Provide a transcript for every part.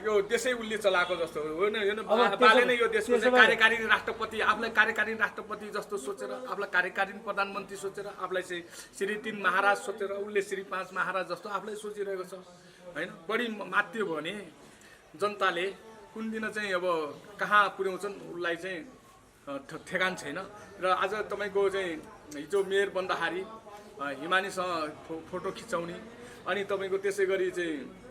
यो देशै उसले चलाएको जस्तो होइन बालेनै यो देशको चाहिँ कार्यकारिणी राष्ट्रपति आफूलाई कार्यकारिणी राष्ट्रपति जस्तो सोचेर आफूलाई कार्यकारिणी प्रधानमन्त्री सोचेर आफूलाई चाहिँ श्री 3 महाराज सोचेर उसले श्री 5 महाराज जस्तो आफूलाई सोचिरहेको छ होइन। बढी मात्यो भने जनताले कुन दिन चाहिँ अब कहाँ पुर्याउँछन् उसलाई चाहिँ ठेगान छैन। र आज तपाईँको चाहिँ हिजो मेयर बन्दाखेरि हिमानीसँग फोटो खिचाउने अनि तपाईँको त्यसै गरी चाहिँ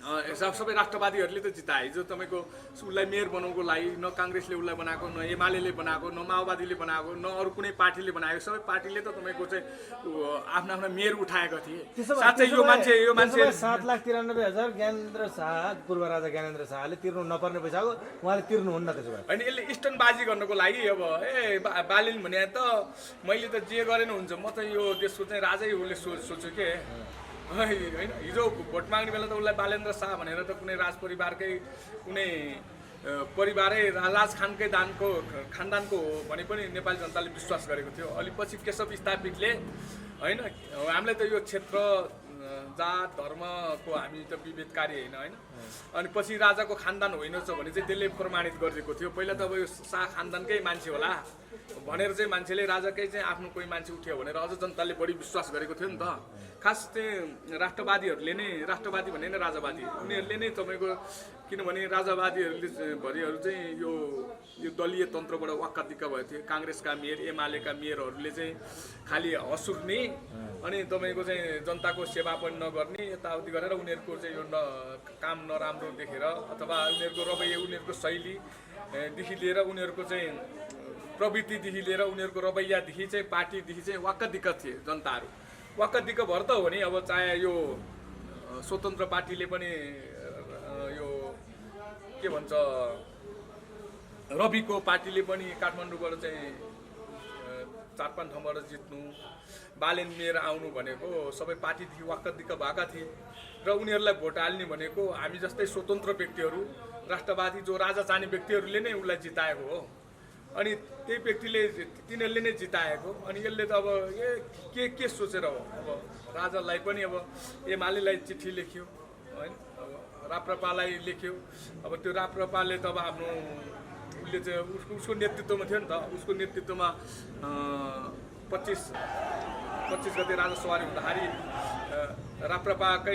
सबै राष्ट्रवादीहरूले त जिताए। हिजो तपाईँको उसलाई मेयर बनाउनको लागि न काङ्ग्रेसले उसलाई बनाएको, न एमाले बनाएको, न माओवादीले बनाएको, न अरू कुनै पार्टीले बनाएको। सबै पार्टीले त तपाईँको चाहिँ आफ्ना आफ्ना मेयर उठाएका थिए। साथै यो मान्छे 7,93,000 ज्ञानेन्द्र शाह, पूर्व राजा ज्ञानेन्द्र शाहले तिर्नु नपर्ने पैसा हो, उहाँले तिर्नुहुन्न त्यसो भए। होइन यसले स्टनबाजी गर्नको लागि अब बालिन भने त मैले त जे गरेन हुन्छ, म त यो देशको चाहिँ राजै उसले सोच्यो के होइन। हिजो भोट माग्ने बेला त उसलाई बालेन्द्र शाह भनेर त कुनै राज परिवारकै कुनै परिवारै राज खानदानको हो भने पनि नेपाली जनताले विश्वास गरेको थियो। अलि पछि केशव स्थापितले होइन हामीलाई त यो क्षेत्र जात धर्मको हामी त विभेदकारी होइन। अनि पछि राजाको खानदान होइन भने चाहिँ त्यसले प्रमाणित गरिदिएको थियो। पहिला त अब यो शाह खानदानकै मान्छे होला भनेर चाहिँ मान्छेले राजाकै चाहिँ आफ्नो कोही मान्छे उठ्यो भनेर अझ जनताले बढी विश्वास गरेको थियो नि त। खास चाहिँ राष्ट्रवादीहरूले नै, राष्ट्रवादी भने नै राजावादी उनीहरूले नै तपाईँको, किनभने राजावादीहरूले भरिहरू चाहिँ यो दलीय तन्त्रबाट वाक्का दिक्क भएको थियो। काङ्ग्रेसका मेयर एमालेका मेयरहरूले चाहिँ खालि हँसुर्ने अनि तपाईँको चाहिँ जनताको सेवा पनि नगर्ने यताउति गरेर उनीहरूको चाहिँ यो काम नराम्रो देखेर अथवा उनीहरूको रवैया उनीहरूको शैलीदेखि लिएर उनीहरूको चाहिँ प्रवृत्तिदेखि लिएर उनीहरूको रवैयादेखि चाहिँ पार्टीदेखि चाहिँ वाक्क दिक्क थिए जनताहरू। वाक्क दिक्क भएर त हो नि। अब चाहे यो स्वतन्त्र पार्टीले पनि यो के भन्छ रविको पार्टीले पनि काठमाडौँबाट चाहिँ 4-5 ठाउँबाट जित्नु, बालेन मेयर आउनु भनेको सबै पार्टीदेखि वाक्क दिक्क भएका थिए र उनीहरूलाई भोट हाल्ने भनेको हामी जस्तै स्वतन्त्र व्यक्तिहरू, राष्ट्रवादी जो राजा चाहने व्यक्तिहरूले नै उसलाई जिताएको हो। अनि त्यही व्यक्तिले तिनीहरूले नै जिताएको। अनि यसले त अब के सोचेर हो, अब राजालाई पनि अब एमालेलाई चिठी लेख्यो होइन, अब राप्रपालाई लेख्यो। अब त्यो राप्रपाले त अब आफ्नो उसले चाहिँ उसको नेतृत्वमा थियो नि त, उसको नेतृत्वमा 25 गते राजा सवारी हुँदाखेरि राप्रपाकै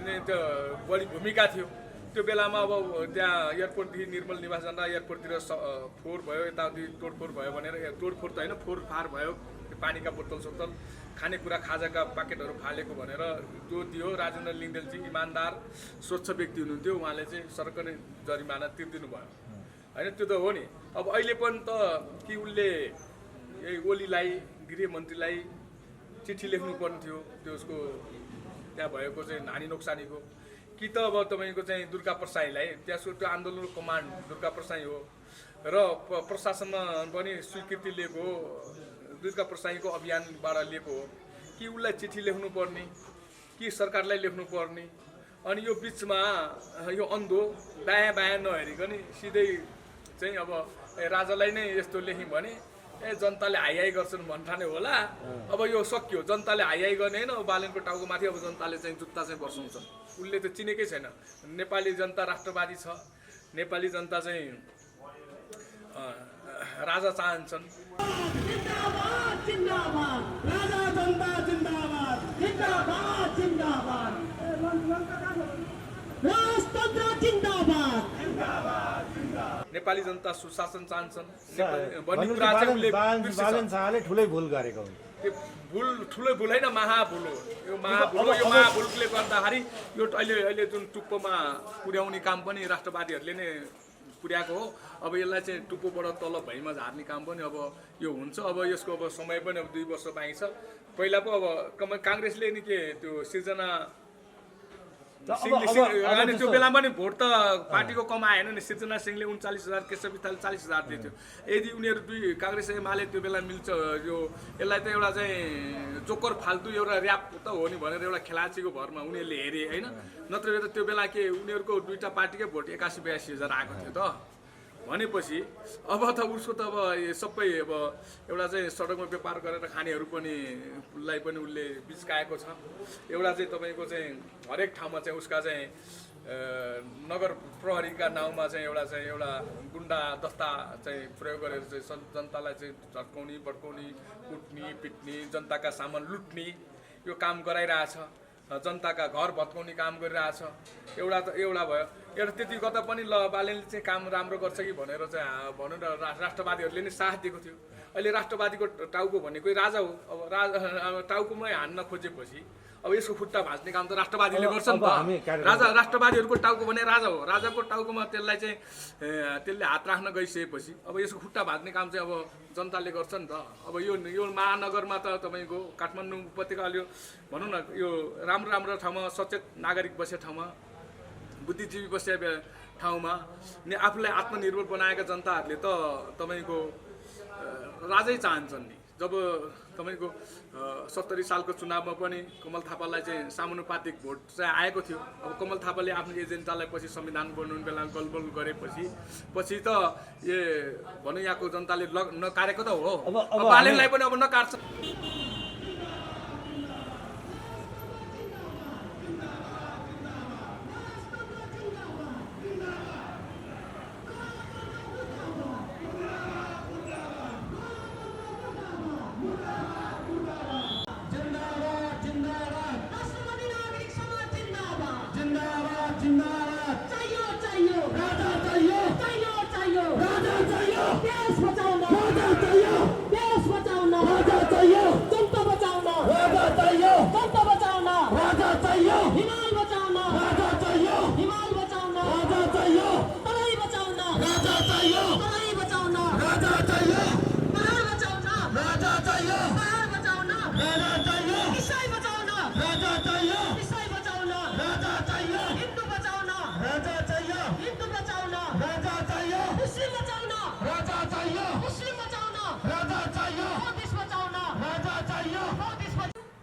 नै त्यो बढी भूमिका थियो। त्यो बेलामा अब त्यहाँ एयरपोर्टदेखि निर्मल निवास जाँदा एयरपोर्टतिर फोहोर भयो, यताउति तोडफोड भयो भनेर, तोडफोड त होइन फोहोरफार भयो, पानीका बोतल सोतल खानेकुरा खाजाका प्याकेटहरू फालेको भनेर जो दियो। राजेन्द्र लिङ्गदेनजी इमान्दार स्वच्छ व्यक्ति हुनुहुन्थ्यो, उहाँले चाहिँ सरकारी जरिमाना तिर्दिनु भयो होइन। त्यो त हो नि। अब अहिले पनि त कि उसले यही ओलीलाई गृहमन्त्रीलाई चिठी लेख्नुपर्ने थियो त्यो उसको त्यहाँ भएको चाहिँ हानि नोक्सानीको, कि त अब तपाईँको चाहिँ दुर्गा प्रसाईलाई, त्यसको त्यो आन्दोलनको कमान्ड दुर्गा प्रसाई हो र प्रशासनमा पनि स्वीकृति लिएको हो, दुर्गा प्रसाईको अभियानबाट लिएको हो, कि उसलाई चिठी लेख्नुपर्ने कि सरकारलाई लेख्नुपर्ने। अनि यो बिचमा यो अन्धो दायाँ बायाँ नहेरिकन सिधै चाहिँ अब राजालाई नै यस्तो लेख्यौँ भने जनताले हाई गर्छन् भन्ठाने होला। अब यो सकियो, जनताले हाई गर्ने होइन। बालेनको टाउको माथि अब जनताले चाहिँ जुत्ता चाहिँ बर्साउँछन्। उसले त चिनेकै छैन। नेपाली जनता राष्ट्रवादी छ, नेपाली जनता चाहिँ राजा चाहन्छन्। नेपाली जनता सुशासन चाहन्छन्। बालेन शाहले ठुलै भुल गरेको हो। त्यो भुल ठुलो भुल होइन, महाभुल हो यो। महाभुलले गर्दाखेरि यो अहिले जुन टुप्पोमा पुर्याउने काम पनि राष्ट्रवादीहरूले नै पुर्याएको हो। अब यसलाई चाहिँ टुप्पोबाट तल भैँमा झार्ने काम पनि अब यो हुन्छ। अब यसको अब समय पनि अब 2 वर्ष बाँकी छ। पहिला पो अब काङ्ग्रेसले नि के त्यो सिर्जना अनि त्यो बेला पनि भोट त पार्टीको कम आएन नि। सिर्जना सिंहले 39,000, केशव विथाले 40,000 दिएको थियो। यदि उनीहरू काङ्ग्रेस एमाले त्यो बेला मिल्छ, यो यसलाई त एउटा चाहिँ जोकर फाल्तु एउटा ऱ्याप त हो नि भनेर एउटा खेलाचीको भरमा उनीहरूले हेरे होइन। नत्र त त्यो बेला के उनीहरूको 2टा पार्टीकै भोट 81-82,000 आएको थियो त भनेपछि अब त उसको त अब सबै अब एउटा चाहिँ सडकमा व्यापार गरेर खानेहरू पनि उसले बिचकाएको छ। एउटा चाहिँ तपाईँको चाहिँ हरेक ठाउँमा चाहिँ उसका चाहिँ नगर प्रहरीका नाउँमा चाहिँ एउटा गुन्डा दस्ता चाहिँ प्रयोग गरेर चाहिँ जनतालाई चाहिँ झर्काउने भड्काउने कुट्ने पिट्ने जनताका सामान लुट्ने यो काम गराइरहेछ जनताका घर भत्काउने काम गरिरहेछ एउटा भयो एउटा त्यति गर्दा पनि ल बालेनले चाहिँ काम राम्रो गर्छ कि भनेर चाहिँ भनौँ न राष्ट्रवादीहरूले नै साथ दिएको थियो अहिले राष्ट्रवादीको टाउको भनेको राजा हो अब टाउकोमै हान्न खोजेपछि अब यसको खुट्टा भाँच्ने काम त राष्ट्रवादीले गर्छ नि त राष्ट्रवादीहरूको टाउको भने राजा हो राजाको टाउकोमा त्यसलाई चाहिँ त्यसले हात राख्न गइसकेपछि अब यसको खुट्टा भाँच्ने काम चाहिँ अब जनताले गर्छ नि त अब यो महानगरमा त तपाईँको काठमाडौँ उपत्यकाले भनौँ न यो राम्रो राम्रो ठाउँमा सचेत नागरिक बसेको ठाउँमा बुद्धिजीवी बसेका ठाउँमा आफूलाई आत्मनिर्भर बनाएका जनताहरूले त तपाईँको राजै चाहन्छन् नि जब तपाईँको 70 सालको चुनावमा पनि कमल थापालाई चाहिँ समानुपातिक भोट चाहिँ आएको थियो अब कमल थापाले आफ्नो एजेन्डालाई पछि संविधान बनाउने बेला गलबल गरेपछि त भनौँ यहाँको जनताले नकारेको त हो अब बालेनलाई पनि अब नकार्छ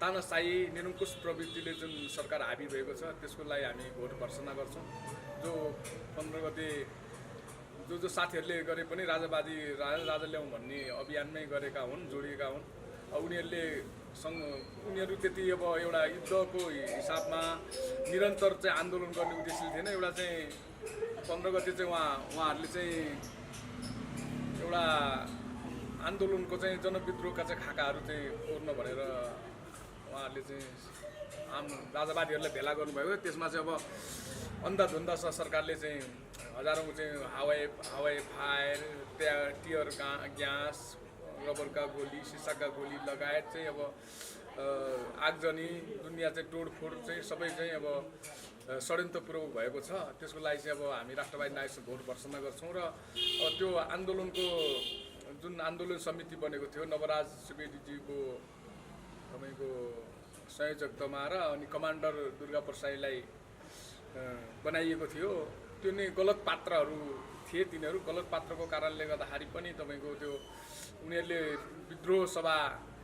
तानाशाही निरङ्कुश प्रवृत्तिले जुन सरकार हाबी भएको छ त्यसको लागि हामी भोट भर्सना गर्छौँ जो 15 गते जो साथीहरूले गरे पनि राजा ल्याउँ भन्ने अभियानमै गरेका हुन् जोडिएका हुन् उनीहरू त्यति अब एउटा युद्धको हिसाबमा निरन्तर चाहिँ आन्दोलन गर्ने उद्देश्य थिएन एउटा चाहिँ 15 गते चाहिँ उहाँहरूले चाहिँ एउटा आन्दोलनको चाहिँ जनविद्रोहका चाहिँ खाकाहरू चाहिँ कोर्न भनेर उहाँहरूले चाहिँ आम राजावादीहरूलाई भेला गर्नुभयो त्यसमा चाहिँ अब अन्धाधुन्दा सरकारले चाहिँ हजारौँ चाहिँ हवाई फायर टियर ग्यास रबरका गोली सिसाका गोली लगायत चाहिँ अब आगजनी दुनियाँ चाहिँ तोडफोड चाहिँ सबै चाहिँ अब षड्यन्त्रपूर्वक भएको छ त्यसको लागि चाहिँ अब हामी राष्ट्रवादी नागरिक भोट भर्सना गर्छौँ र त्यो आन्दोलनको जुन आन्दोलन समिति बनेको थियो नवराज सुवेदीजीको तपाईँको संयोजकतामा र अनि कमान्डर दुर्गा प्रसाईलाई बनाइएको थियो त्यो नै गलत पात्रहरू थिए तिनीहरू गलत पात्रको कारणले गर्दाखेरि पनि तपाईँको त्यो उनीहरूले विद्रोह सभा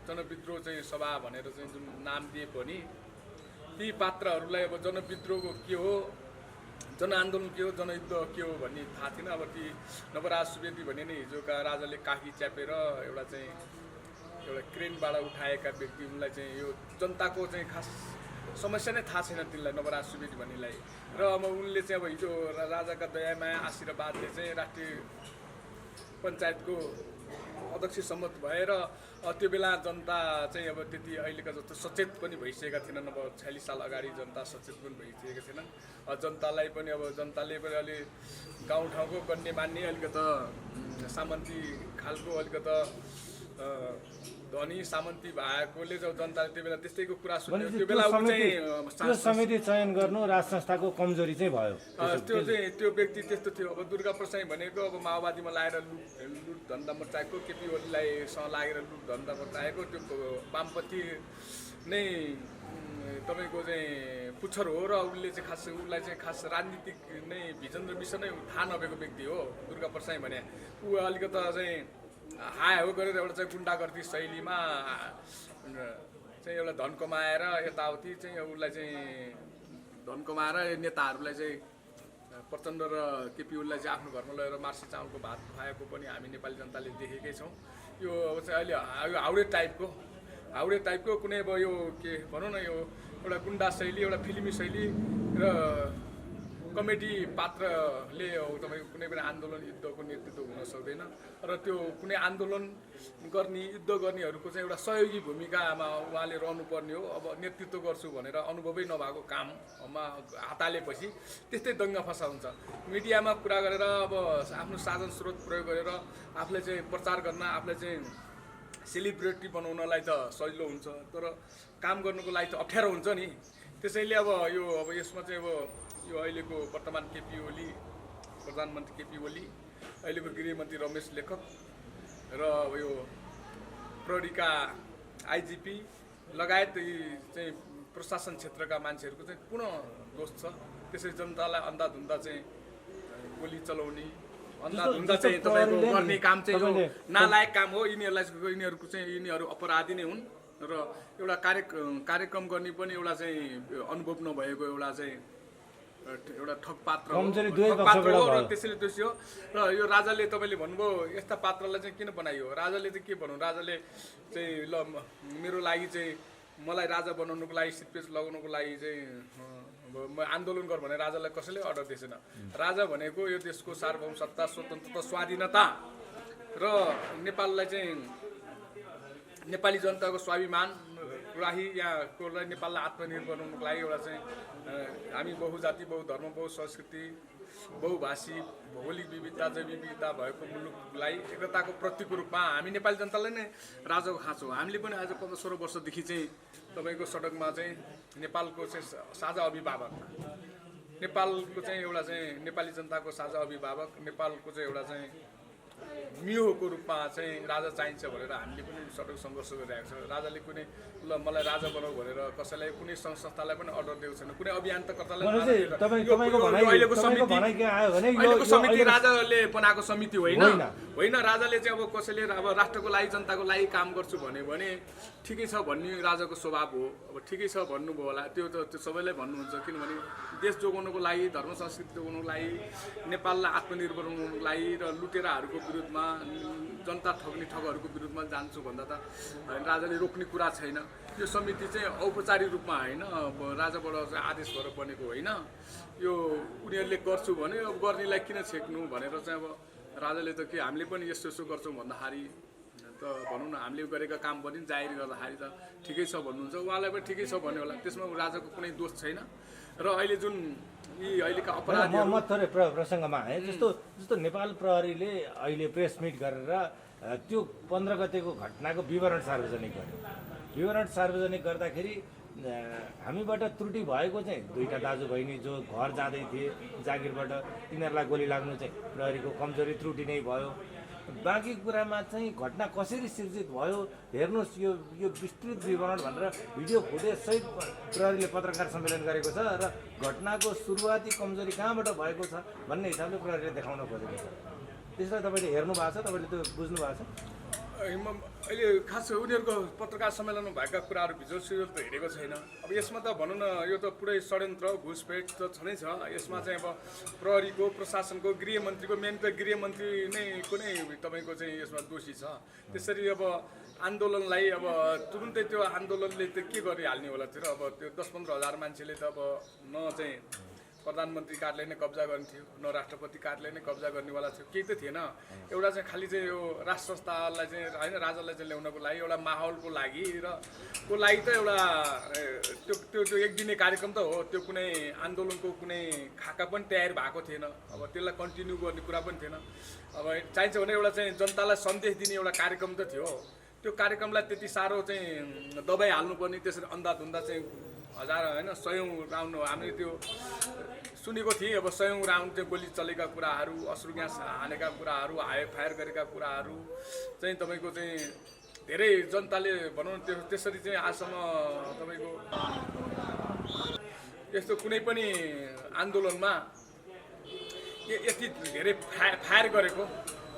जनविद्रोह चाहिँ सभा भनेर चाहिँ जुन नाम दिए पनि ती पात्रहरूलाई अब जनविद्रोहको के हो जनआन्दोलन के हो जनयुद्ध के हो भन्ने थाहा थिएन अब ती नवराज सुवेदी भन्ने नै हिजोका राजाले काखी च्यापेर एउटा क्रेनबाट उठाएका व्यक्ति उनलाई चाहिँ यो जनताको चाहिँ खास समस्या नै थाहा छैन तिनलाई नवराज सुवेदी भन्नेलाई र अब उनले चाहिँ अब हिजो राजाका दयामाया आशीर्वादले चाहिँ राष्ट्रिय पञ्चायतको अध्यक्ष सम्मत भएर त्यो बेला जनता चाहिँ अब त्यति अहिलेका जस्तो सचेत पनि भइसकेका थिएनन् अब 46 साल अगाडि जनता सचेत पनि भइसकेका थिएनन् जनतालाई पनि अब जनताले पनि अलि गाउँठाउँको गण्यमान्य अलिकति सामन्ती खालको अलिकति धनी सामन्ती भएकोले चाहिँ जनताले त्यो बेला त्यस्तैको कुरा सुन्यो त्यो बेला चाहिँ समिति चयन गर्नु राज संस्थाको कमजोरी चाहिँ भयो त्यो व्यक्ति त्यस्तो थियो अब दुर्गा प्रसाई भनेको अब माओवादीमा लागेर लुट धन्दा मचाएको केपी ओलीलाई सँग लागेर लुट धन्दा मचाएको त्यो वामपन्थी नै तपाईँको चाहिँ पुच्छर हो र उसलाई चाहिँ खास राजनीतिक नै भिजन र मिसन नै थाहा नभएको व्यक्ति हो दुर्गा प्रसाई भने ऊ अलिकति चाहिँ हायो गरेर एउटा चाहिँ गुन्डागर्दी शैलीमा चाहिँ एउटा धन कमाएर यताउति चाहिँ उसलाई चाहिँ धन कमाएर नेताहरूलाई चाहिँ प्रचण्ड र केपी ओलीलाई चाहिँ आफ्नो घरमा लगेर मार्सी चामलको भात खुवाएको पनि हामी नेपाली जनताले देखेकै छौँ यो चाहिँ अहिले हाउडे टाइपको कुनै अब यो के भनौँ न यो एउटा गुन्डा शैली एउटा फिल्मी शैली र कमेटी पात्रले तपाईँको कुनै पनि आन्दोलन युद्धको नेतृत्व हुन सक्दैन र त्यो कुनै आन्दोलन गर्ने युद्ध गर्नेहरूको चाहिँ एउटा सहयोगी भूमिकामा उहाँले रहनुपर्ने हो। अब नेतृत्व गर्छु भनेर अनुभवै नभएको काममा हातालेपछि त्यस्तै दङ्गा फसा हुन्छ। मिडियामा कुरा गरेर अब आफ्नो साधन स्रोत प्रयोग गरेर आफूलाई चाहिँ प्रचार गर्न, आफूलाई चाहिँ सेलिब्रिटी बनाउनलाई त सजिलो हुन्छ, तर काम गर्नुको लागि त अप्ठ्यारो हुन्छ नि। त्यसैले अब यसमा चाहिँ यो अहिलेको वर्तमान केपी ओली, प्रधानमन्त्री केपी ओली, अहिलेको गृहमन्त्री रमेश लेखक र यो प्रहरीका आइजिपी लगायत यी चाहिँ प्रशासन क्षेत्रका मान्छेहरूको चाहिँ पूर्ण दोष छ। त्यसरी जनतालाई अन्धाधुन्दा चाहिँ गोली चलाउने, अन्धाधुन्दा चाहिँ तपाईँको गर्ने काम चाहिँ यो नालायक काम हो। यिनीहरू अपराधी नै हुन् र एउटा कार्यक्रम गर्ने पनि एउटा चाहिँ अनुभव नभएको एउटा ठगपात्र हो र त्यसैले दोषी हो। र यो राजाले तपाईँले भन्नुभयो यस्ता पात्रलाई चाहिँ किन बनाइयो, राजाले चाहिँ के भनौँ, राजाले चाहिँ ल मेरो लागि चाहिँ मलाई राजा बनाउनुको लागि सिटपेज लगाउनुको लागि चाहिँ आन्दोलन गर भने राजालाई कसैले अर्डर दिएन। राजा भनेको यो देशको सार्वभौम सत्ता, स्वतन्त्रता, स्वाधीनता र नेपाललाई चाहिँ नेपाली जनताको स्वाभिमान राही यहाँकोलाई नेपाललाई आत्मनिर्भर बनाउनुको लागि एउटा चाहिँ हामी बहुजाति, बहुधर्म, बहुसंस्कृति, बहुभाषी, भौगोलिक विविधता, जैव विविधता भएको मुलुकलाई एकताको प्रतीकको रूपमा हामी नेपाली जनतालाई नै राजाको खाँचो हो। हामीले पनि आज 15-16 वर्षदेखि चाहिँ तपाईँको सडकमा चाहिँ नेपालको चाहिँ साझा अभिभावक, नेपालको चाहिँ एउटा चाहिँ नेपाली जनताको साझा अभिभावक, नेपालको चाहिँ एउटा चाहिँ मियोको रूपमा चाहिँ राजा चाहिन्छ भनेर हामीले पनि सडक सङ्घर्ष गरिरहेको छ। राजाले कुनै ल मलाई राजा बनाऊ भनेर कसैलाई कुनै सङ्घ संस्थालाई पनि अर्डर दिएको छैन, कुनै अभियन्ताकर्तालाई। अहिलेको समिति राजाले बनाएको समिति होइन। राजाले चाहिँ अब कसैले अब राष्ट्रको लागि, जनताको लागि काम गर्छु भने ठिकै छ भन्ने राजाको स्वभाव हो। अब ठिकै छ भन्नुभयो होला, त्यो सबैलाई भन्नुहुन्छ, किनभने देश जोगाउनुको लागि, धर्म संस्कृति जोगाउनुको लागि, नेपाललाई आत्मनिर्भर बनाउनुको लागि र लुटेराहरूको विरुद्धमा, जनता ठग्ने ठगहरूको विरुद्धमा जान्छु भन्दा त राजाले रोक्ने कुरा छैन। यो समिति चाहिँ औपचारिक रूपमा होइन, राजाबाट चाहिँ आदेश भएर बनेको होइन। यो उनीहरूले गर्छु भने अब गर्नेलाई किन छेक्नु भनेर चाहिँ अब राजाले त के हामीले पनि यस्तो गर्छौँ भन्दाखेरि त भनौँ न, हामीले गरेका काम पनि जाहेर गर्दाखेरि त ठिकै छ भन्नुहुन्छ, उहाँलाई पनि ठिकै छ भन्यो होला, त्यसमा राजाको कुनै दोष छैन। र अहिले जुन यी अहिलेका अपराधीहरू म थोरै प्रसङ्गमा आएँ, जस्तो नेपाल प्रहरीले अहिले प्रेस मिट गरेर त्यो 15 गतेको घटनाको विवरण सार्वजनिक गर्यो। विवरण सार्वजनिक गर्दाखेरि हामीबाट त्रुटि भएको चाहिँ 2टा दाजुबहिनी जो घर जाँदै थिए जागिरबाट, तिनीहरूलाई गोली लाग्नु चाहिँ प्रहरीको कमजोरी त्रुटि नै भयो। बाँकी कुरामा चाहिँ घटना कसरी सिर्जित भयो हेर्नुहोस्, यो विस्तृत विवरण भनेर भिडियो फुटेज सहित प्रहरीले पत्रकार सम्मेलन गरेको छ र घटनाको सुरुवाती कमजोरी कहाँबाट भएको छ भन्ने हिसाबले प्रहरीले देखाउन खोजेको छ। त्यसलाई तपाईँले हेर्नु भएको छ, तपाईँले त्यो बुझ्नु भएको छ? अहिले खास उनीहरूको पत्रकार सम्मेलनमा भएका कुराहरू भिजुअल सिजुअल त हेरेको छैन। अब यसमा त भनौँ न, यो त पुरै षड्यन्त्र, घुसपेट त छँदै छ। यसमा चाहिँ अब प्रहरीको, प्रशासनको, गृहमन्त्रीको, मेन त गृहमन्त्री नै कुनै तपाईँको चाहिँ यसमा दोषी छ। त्यसरी अब आन्दोलनलाई अब तुरुन्तै त्यो आन्दोलनले त के गरिहाल्ने होला थियो र अब त्यो 10-15 हजार मान्छेले त अब न चाहिँ प्रधानमन्त्री कार्यालय नै कब्जा गर्ने थियो, न राष्ट्रपति कार्यालय नै कब्जा गर्नेवाला थियो, केही त थिएन। एउटा चाहिँ खालि चाहिँ यो राष्ट्र संस्थालाई चाहिँ होइन, राजालाई चाहिँ ल्याउनको लागि एउटा माहौलको लागि त एउटा त्यो एक दिने कार्यक्रम त हो। त्यो कुनै आन्दोलनको कुनै खाका पनि तयार भएको थिएन। अब त्यसलाई कन्टिन्यू गर्ने कुरा पनि थिएन। अब चाहिन्छ भने एउटा चाहिँ जनतालाई सन्देश दिने एउटा कार्यक्रम त थियो। त्यो कार्यक्रमलाई त्यति साह्रो चाहिँ दबाई हाल्नुपर्ने, त्यसरी अन्धाधुन्दा चाहिँ हजार होइन 100 राउन्ड हामीले त्यो सुनेको थिएँ। अब 100 राउन्ड चाहिँ गोली चलेका कुराहरू, अश्रु ग्यास हानेका कुराहरू, फायर गरेका कुराहरू चाहिँ तपाईँको चाहिँ धेरै जनताले भनौँ त्यसरी चाहिँ आजसम्म तपाईँको यस्तो कुनै पनि आन्दोलनमा यति धेरै फायर गरेको,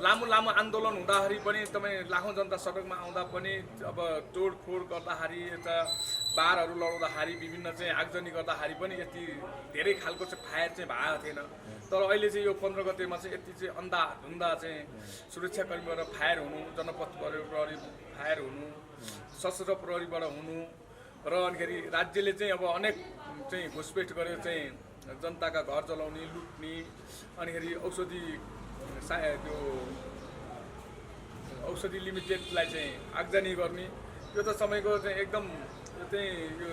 लामो आन्दोलन हुँदाखेरि पनि तपाईँ लाखौँ जनता सडकमा आउँदा पनि अब तोडफोड गर्दाखेरि, यता बारहरू लडाउँदाखेरि, विभिन्न चाहिँ आगजनी गर्दाखेरि पनि यति धेरै खालको चाहिँ फायर चाहिँ भएको थिएन। तर अहिले चाहिँ यो 15 गतेमा चाहिँ यति चाहिँ अन्धाधुन्दा चाहिँ सुरक्षाकर्मीबाट फायर हुनु, जनपथ प्रहरी फायर हुनु, सशस्त्र प्रहरीबाट हुनु र अनिखेरि राज्यले चाहिँ अब अनेक चाहिँ घुसपेट गरेर चाहिँ जनताका घर जलाउने, लुट्ने, अनिखेरि त्यो औषधि लिमिटेडलाई चाहिँ आगजनी गर्ने, यो त समयको चाहिँ एकदम यो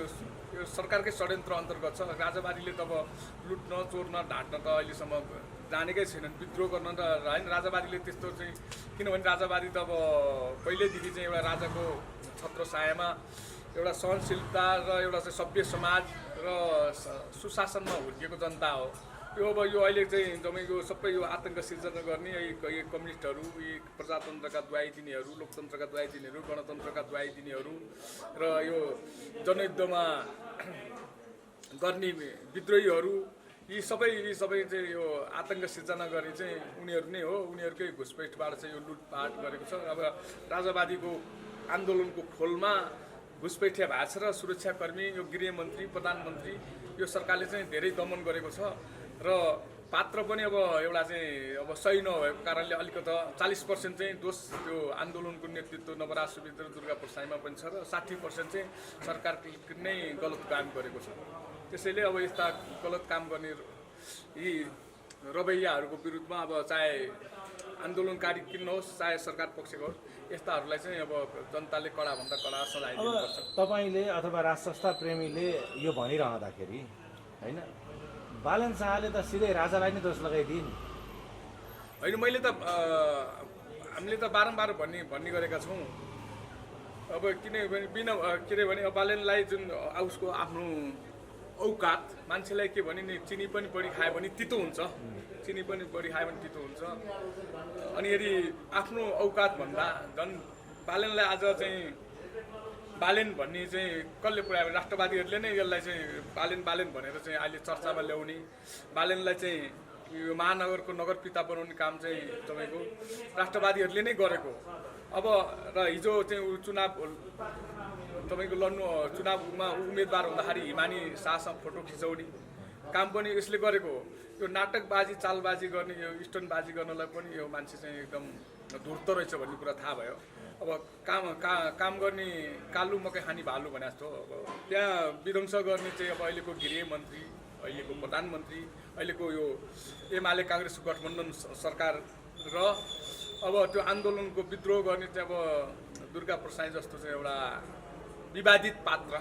सरकारकै षड्यन्त्र अन्तर्गत छ। राजाबारीले त अब लुट्न, चोर्न, ढाँट्न त अहिलेसम्म जानेकै छैनन्, विद्रोह गर्न त होइन। राजाबारीले त्यस्तो चाहिँ, किनभने राजाबारी त अब पहिल्यैदेखि चाहिँ एउटा राजाको छत्रछायामा एउटा सहनशीलता र एउटा चाहिँ सभ्य समाज र सुशासनमा हुर्किएको जनता हो। यो अब यो अहिले चाहिँ तपाईँको सबै यो आतङ्क सिर्जना गर्ने यी कम्युनिस्टहरू, यी प्रजातन्त्रका दुहाई दिनेहरू, लोकतन्त्रका दुहाई दिनेहरू, गणतन्त्रका दुहाई दिनेहरू र यो जनयुद्धमा गर्ने विद्रोहीहरू, यी सबै चाहिँ यो आतङ्क सिर्जना गर्ने चाहिँ उनीहरू नै हो। उनीहरूकै घुसपैठबाट चाहिँ यो लुटपाट गरेको छ। अब राजावादीको आन्दोलनको खोलमा घुसपैठिया भएको छ र सुरक्षाकर्मी, यो गृहमन्त्री, प्रधानमन्त्री, यो सरकारले चाहिँ धेरै दमन गरेको छ र पात्र पनि अब एउटा चाहिँ अब सही नभएको कारणले अलिकति 40% चाहिँ दोष त्यो आन्दोलनको नेतृत्व नवराज सुवेदी र दुर्गा प्रसाईमा पनि छ र 60% चाहिँ सरकारले नै गलत काम गरेको छ। त्यसैले अब यस्ता गलत काम गर्ने यी रवैयाहरूको विरुद्धमा अब चाहे आन्दोलनकारी किन नहोस्, चाहे सरकार पक्षको होस्, यस्ताहरूलाई चाहिँ अब जनताले कडाभन्दा कडा सजाय दिनुपर्छ। तपाईँले अथवा राजसंस्था प्रेमीले यो भनिरहँदाखेरि होइन, बालन शाहले त सिधै राजालाई नै दोष लगाइदिए नि होइन। मैले त हामीले त बारम्बार भन्ने गरेका छौँ। अब किनभने के अरे भने बालनलाई जुन उसको आफ्नो औकात, मान्छेलाई के भने नि चिनी पनि बढी खायो भने तितो हुन्छ, चिनी पनि बढी खायो भने तितो हुन्छ। अनि यदि आफ्नो औकात भन्दा झन् बालनलाई आज चाहिँ बालेन भन्ने चाहिँ कसले पुऱ्यायो? राष्ट्रवादीहरूले नै यसलाई चाहिँ बालेन भनेर चाहिँ अहिले चर्चामा ल्याउने, बालेनलाई चाहिँ यो महानगरको नगरपिता बनाउने काम चाहिँ तपाईँको राष्ट्रवादीहरूले नै गरेको। अब र हिजो चाहिँ तपाईँको चुनावमा उम्मेदवार हुँदाखेरि हिमानी शाहसँग फोटो खिचाउने काम पनि यसले गरेको हो। यो नाटकबाजी, चालबाजी गर्ने, यो स्टन्टबाजी गर्नलाई पनि यो मान्छे चाहिँ एकदम धुर्त रहेछ भन्ने कुरा थाहा भयो। अब काम गर्ने कालु मकै खाने भालु भने जस्तो अब त्यहाँ विध्वंस गर्ने चाहिँ अब अहिलेको गृहमन्त्री, अहिलेको प्रधानमन्त्री, अहिलेको यो एमाले काङ्ग्रेसको गठबन्धन सरकार र अब त्यो आन्दोलनको विद्रोह गर्ने चाहिँ अब दुर्गा प्रसाई जस्तो चाहिँ एउटा विवादित पात्र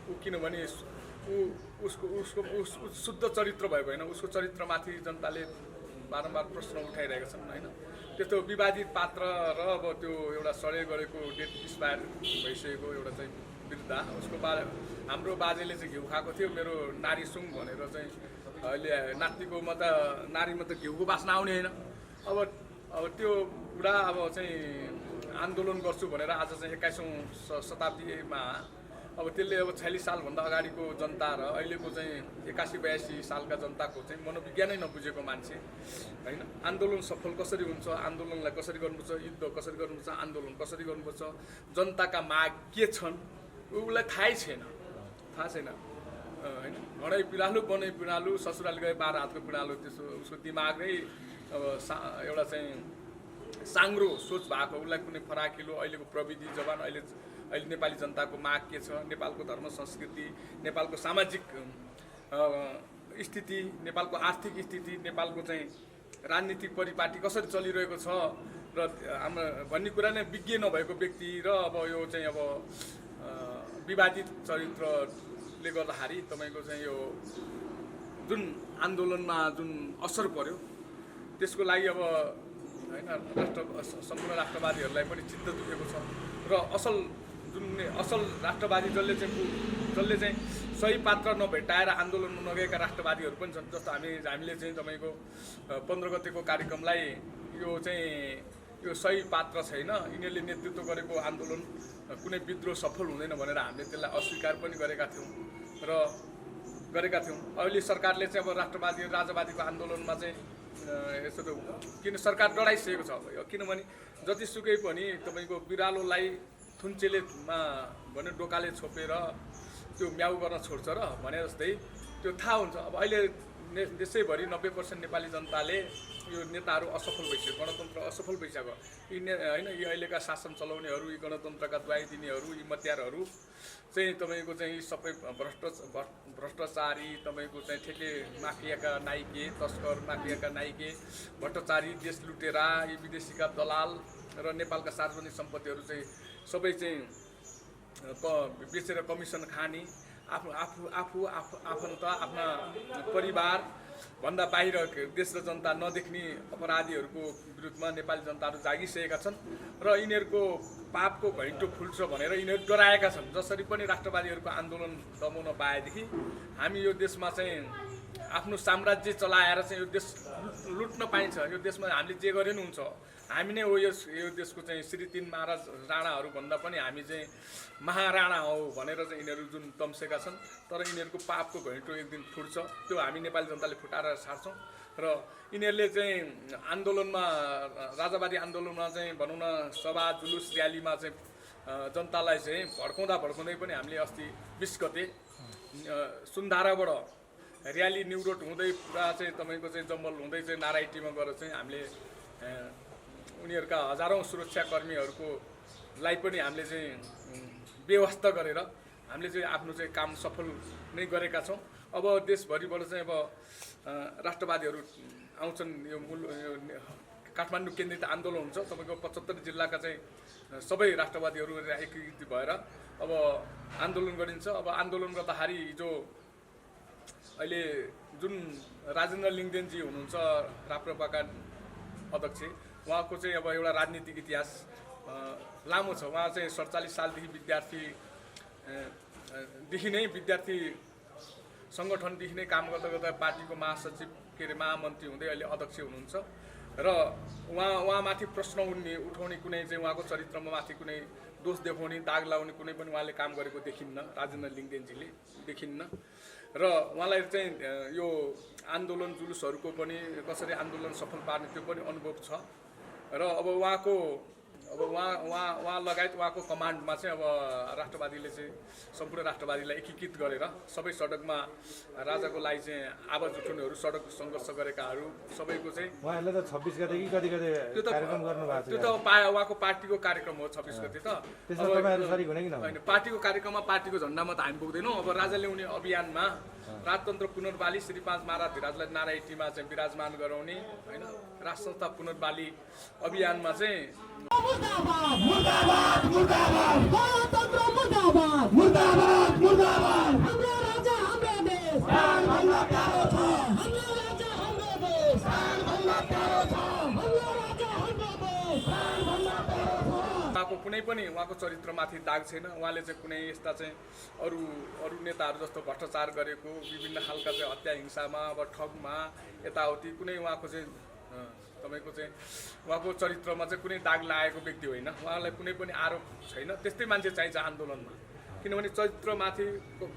ऊ, किनभने उसको शुद्ध चरित्र भएको होइन, उसको चरित्रमाथि जनताले बारम्बार प्रश्न उठाइरहेका छन् होइन। त्यस्तो विवादित पात्र र अब त्यो एउटा सडे गरेको डेट एक्सपायर भइसकेको एउटा चाहिँ वृद्धा, उसको हाम्रो बाजेले चाहिँ घिउ खाएको थियो, मेरो नारी सुङ भनेर चाहिँ अहिले नातिकोमा त नारीमा त घिउको बास्ना आउने होइन। अब त्यो बुढा अब चाहिँ आन्दोलन गर्छु भनेर आज चाहिँ 21औं शताब्दीमा अब त्यसले अब 46 सालभन्दा अगाडिको जनता र अहिलेको चाहिँ 81-82 सालका जनताको चाहिँ मनोविज्ञानै नबुझेको मान्छे होइन। आन्दोलन सफल कसरी हुन्छ, आन्दोलनलाई कसरी गर्नुपर्छ, युद्ध कसरी गर्नुपर्छ, आन्दोलन कसरी गर्नुपर्छ, जनताका माग के छन् उसलाई थाहै छैन होइन। घडै पिँडालु बनै पिँडालु, ससुराली गए 12 हातको पिँडालु, त्यसो उसको दिमागै अब एउटा चाहिँ साङ्ग्रो सोच भएको, उसलाई कुनै फराकिलो अहिलेको प्रविधि जवान अहिले नेपाली जनताको माग के छ, नेपालको धर्म संस्कृति, नेपालको सामाजिक स्थिति, नेपालको आर्थिक स्थिति, नेपालको चाहिँ राजनीतिक परिपाटी कसरी चलिरहेको छ र हाम्रो भन्ने कुरा नै विज्ञ नभएको व्यक्ति र अब यो चाहिँ अब विवादित चरित्रले गर्दाखेरि तपाईँको चाहिँ यो जुन आन्दोलनमा जुन असर पर्यो त्यसको लागि अब होइन सम्पूर्ण राष्ट्रवादीहरूलाई पनि चित्त दुखेको छ र असल राष्ट्रवादी जसले चाहिँ सही पात्र नभेटाएर आन्दोलनमा नगएका राष्ट्रवादीहरू पनि छन्। जस्तो हामीले चाहिँ तपाईँको 15 गतेको कार्यक्रमलाई यो सही पात्र छैन, यिनीहरूले नेतृत्व गरेको आन्दोलन कुनै विद्रोह सफल हुँदैन भनेर हामीले त्यसलाई अस्वीकार पनि गरेका थियौँ। अहिले सरकारले चाहिँ अब राजावादीको आन्दोलनमा चाहिँ यसो त किन सरकार डराइसकेको छ अब, किनभने जतिसुकै पनि तपाईँको बिरालोलाई थुन्चेलेमा भने डोकाले छोपेर त्यो म्याउ गर्न छोड्छ र भने जस्तै त्यो थाहा हुन्छ। अब अहिले देशैभरि 90% नेपाली जनताले यो नेताहरू असफल भइसक्यो, गणतन्त्र असफल भइसक्यो। होइन यी अहिलेका शासन चलाउनेहरू, यी गणतन्त्रका दुवाई दिनेहरू, यी मत्यारहरू चाहिँ तपाईँको चाहिँ यी सबै भ्रष्टाचारी, तपाईँको चाहिँ ठेके माफियाका नाइके, तस्कर माफियाका नाइके, भ्रष्टाचारी, देश लुटेरा, यी विदेशीका दलाल र नेपालका सार्वजनिक सम्पत्तिहरू चाहिँ सबै चाहिँ बेचेर कमिसन खाने, आफन्त आफ्ना परिवार भन्दा बाहिर देश र जनता नदेख्ने अपराधीहरूको विरुद्धमा नेपाली जनताहरू जागिसकेका छन् र यिनीहरूको पापको घैँटो फुल्छ भनेर यिनीहरू डराएका छन्। जसरी पनि राष्ट्रवादीहरूको आन्दोलन दमाउन पाएदेखि हामी यो देशमा चाहिँ आफ्नो साम्राज्य चलाएर चाहिँ यो देश लुट्न पाइन्छ। यो देशमा हामीले जे गरे पनि हुन्छ। हामी नै हो यो देशको चाहिँ श्री 3 महाराज राणाहरू भन्दा पनि हामी चाहिँ महाराणा हौ भनेर चाहिँ यिनीहरू जुन तम्सेका छन्। तर यिनीहरूको पापको घैँटो एक दिन फुट्छ, त्यो हामी नेपाली जनताले फुटाएर सार्छौँ। र यिनीहरूले चाहिँ आन्दोलनमा, राजावादी आन्दोलनमा चाहिँ भनौँ न सभा जुलुस र्यालीमा चाहिँ जनतालाई चाहिँ भड्काउँदै पनि हामीले अस्ति 20 गते सुन्धाराबाट र्याली न्युरोड हुँदै पुरा चाहिँ तपाईँको चाहिँ जम्मल हुँदै चाहिँ नारायटीमा गएर चाहिँ हामीले उनीहरूका हजारौँ सुरक्षाकर्मीहरूको लाई पनि हामीले चाहिँ व्यवस्था गरेर हामीले चाहिँ आफ्नो चाहिँ काम सफल नै गरेका छौँ। अब देशभरिबाट चाहिँ अब राष्ट्रवादीहरू आउँछन्। यो काठमाडौँ केन्द्रित आन्दोलन हुन्छ। तपाईँको 75 जिल्लाका चाहिँ सबै राष्ट्रवादीहरू एकीकृत भएर अब आन्दोलन गरिन्छ। अब आन्दोलन गर्दाखेरि हिजो अहिले जुन राजेन्द्र लिङ्गदेनजी हुनुहुन्छ राप्रपाका अध्यक्ष, उहाँको चाहिँ अब एउटा राजनीतिक इतिहास लामो छ। उहाँ चाहिँ 47 सालदेखि विद्यार्थीदेखि नै विद्यार्थी सङ्गठनदेखि नै काम गर्दा गर्दा पार्टीको महासचिव के अरे महामन्त्री हुँदै अहिले अध्यक्ष हुनुहुन्छ। र उहाँमाथि प्रश्न उठाउने कुनै चाहिँ उहाँको चरित्रमा माथि कुनै दोष देखाउने, दाग लाउने कुनै पनि उहाँले काम गरेको देखिन्न, राजेन्द्र लिङ्गदेनजीले देखिन्न। र उहाँलाई चाहिँ यो आन्दोलन जुलुसहरूको पनि कसरी आन्दोलन सफल पार्ने त्यो पनि अनुभव छ। र अब उहाँ लगायत उहाँको कमान्डमा चाहिँ अब राष्ट्रवादीले चाहिँ सम्पूर्ण राष्ट्रवादीलाई एकीकृत गरेर सबै सडकमा राजाको लागि चाहिँ आवाज उठाउनेहरू, सडक सङ्घर्ष गरेकाहरू सबैको चाहिँ उहाँहरूले त 26 गते कि कति गते कार्यक्रम गर्नुभएको छ। त्यो त उहाँको पार्टीको कार्यक्रम हो 26 गते त। त्यसमा तपाईँहरू सरिक हुने कि नहुने? होइन, पार्टीको कार्यक्रममा पार्टीको झन्डामा त हामी पुग्दैनौँ। अब राजा ल्याउने अभियानमा राजतन्त्र पुनर्बाली श्री 5 महाराज धिराजलाई नारायटीमा चाहिँ विराजमान गराउने, होइन, राष्ट्र संस्था पुनर्बाली अभियानमा चाहिँ मुर्दाबाद मुर्दाबाद मुर्दाबाद गणतन्त्र मुर्दाबाद मुर्दाबाद मुर्दाबाद हाम्रो राजा हाम्रो देश प्राणभन्दा प्यारो छ। हाम्रो राजा हाम्रो देश प्राणभन्दा प्यारो छ। हाम्रो राजा हाम्रो देश प्राणभन्दा प्यारो छ। उहाँको कुनै पनि उहाँको चरित्रमाथि दाग छैन। उहाँले चाहिँ कुनै यस्ता चाहिँ अरू नेताहरू जस्तो भ्रष्टाचार गरेको, विभिन्न खालका चाहिँ हत्या हिंसामा अब ठगमा यताउति कुनै उहाँको चाहिँ तपाईँको चाहिँ उहाँको चरित्रमा चाहिँ कुनै दाग लागेको व्यक्ति होइन। उहाँलाई कुनै पनि आरोप छैन। त्यस्तै मान्छे चाहिन्छ आन्दोलनमा, किनभने चरित्रमाथि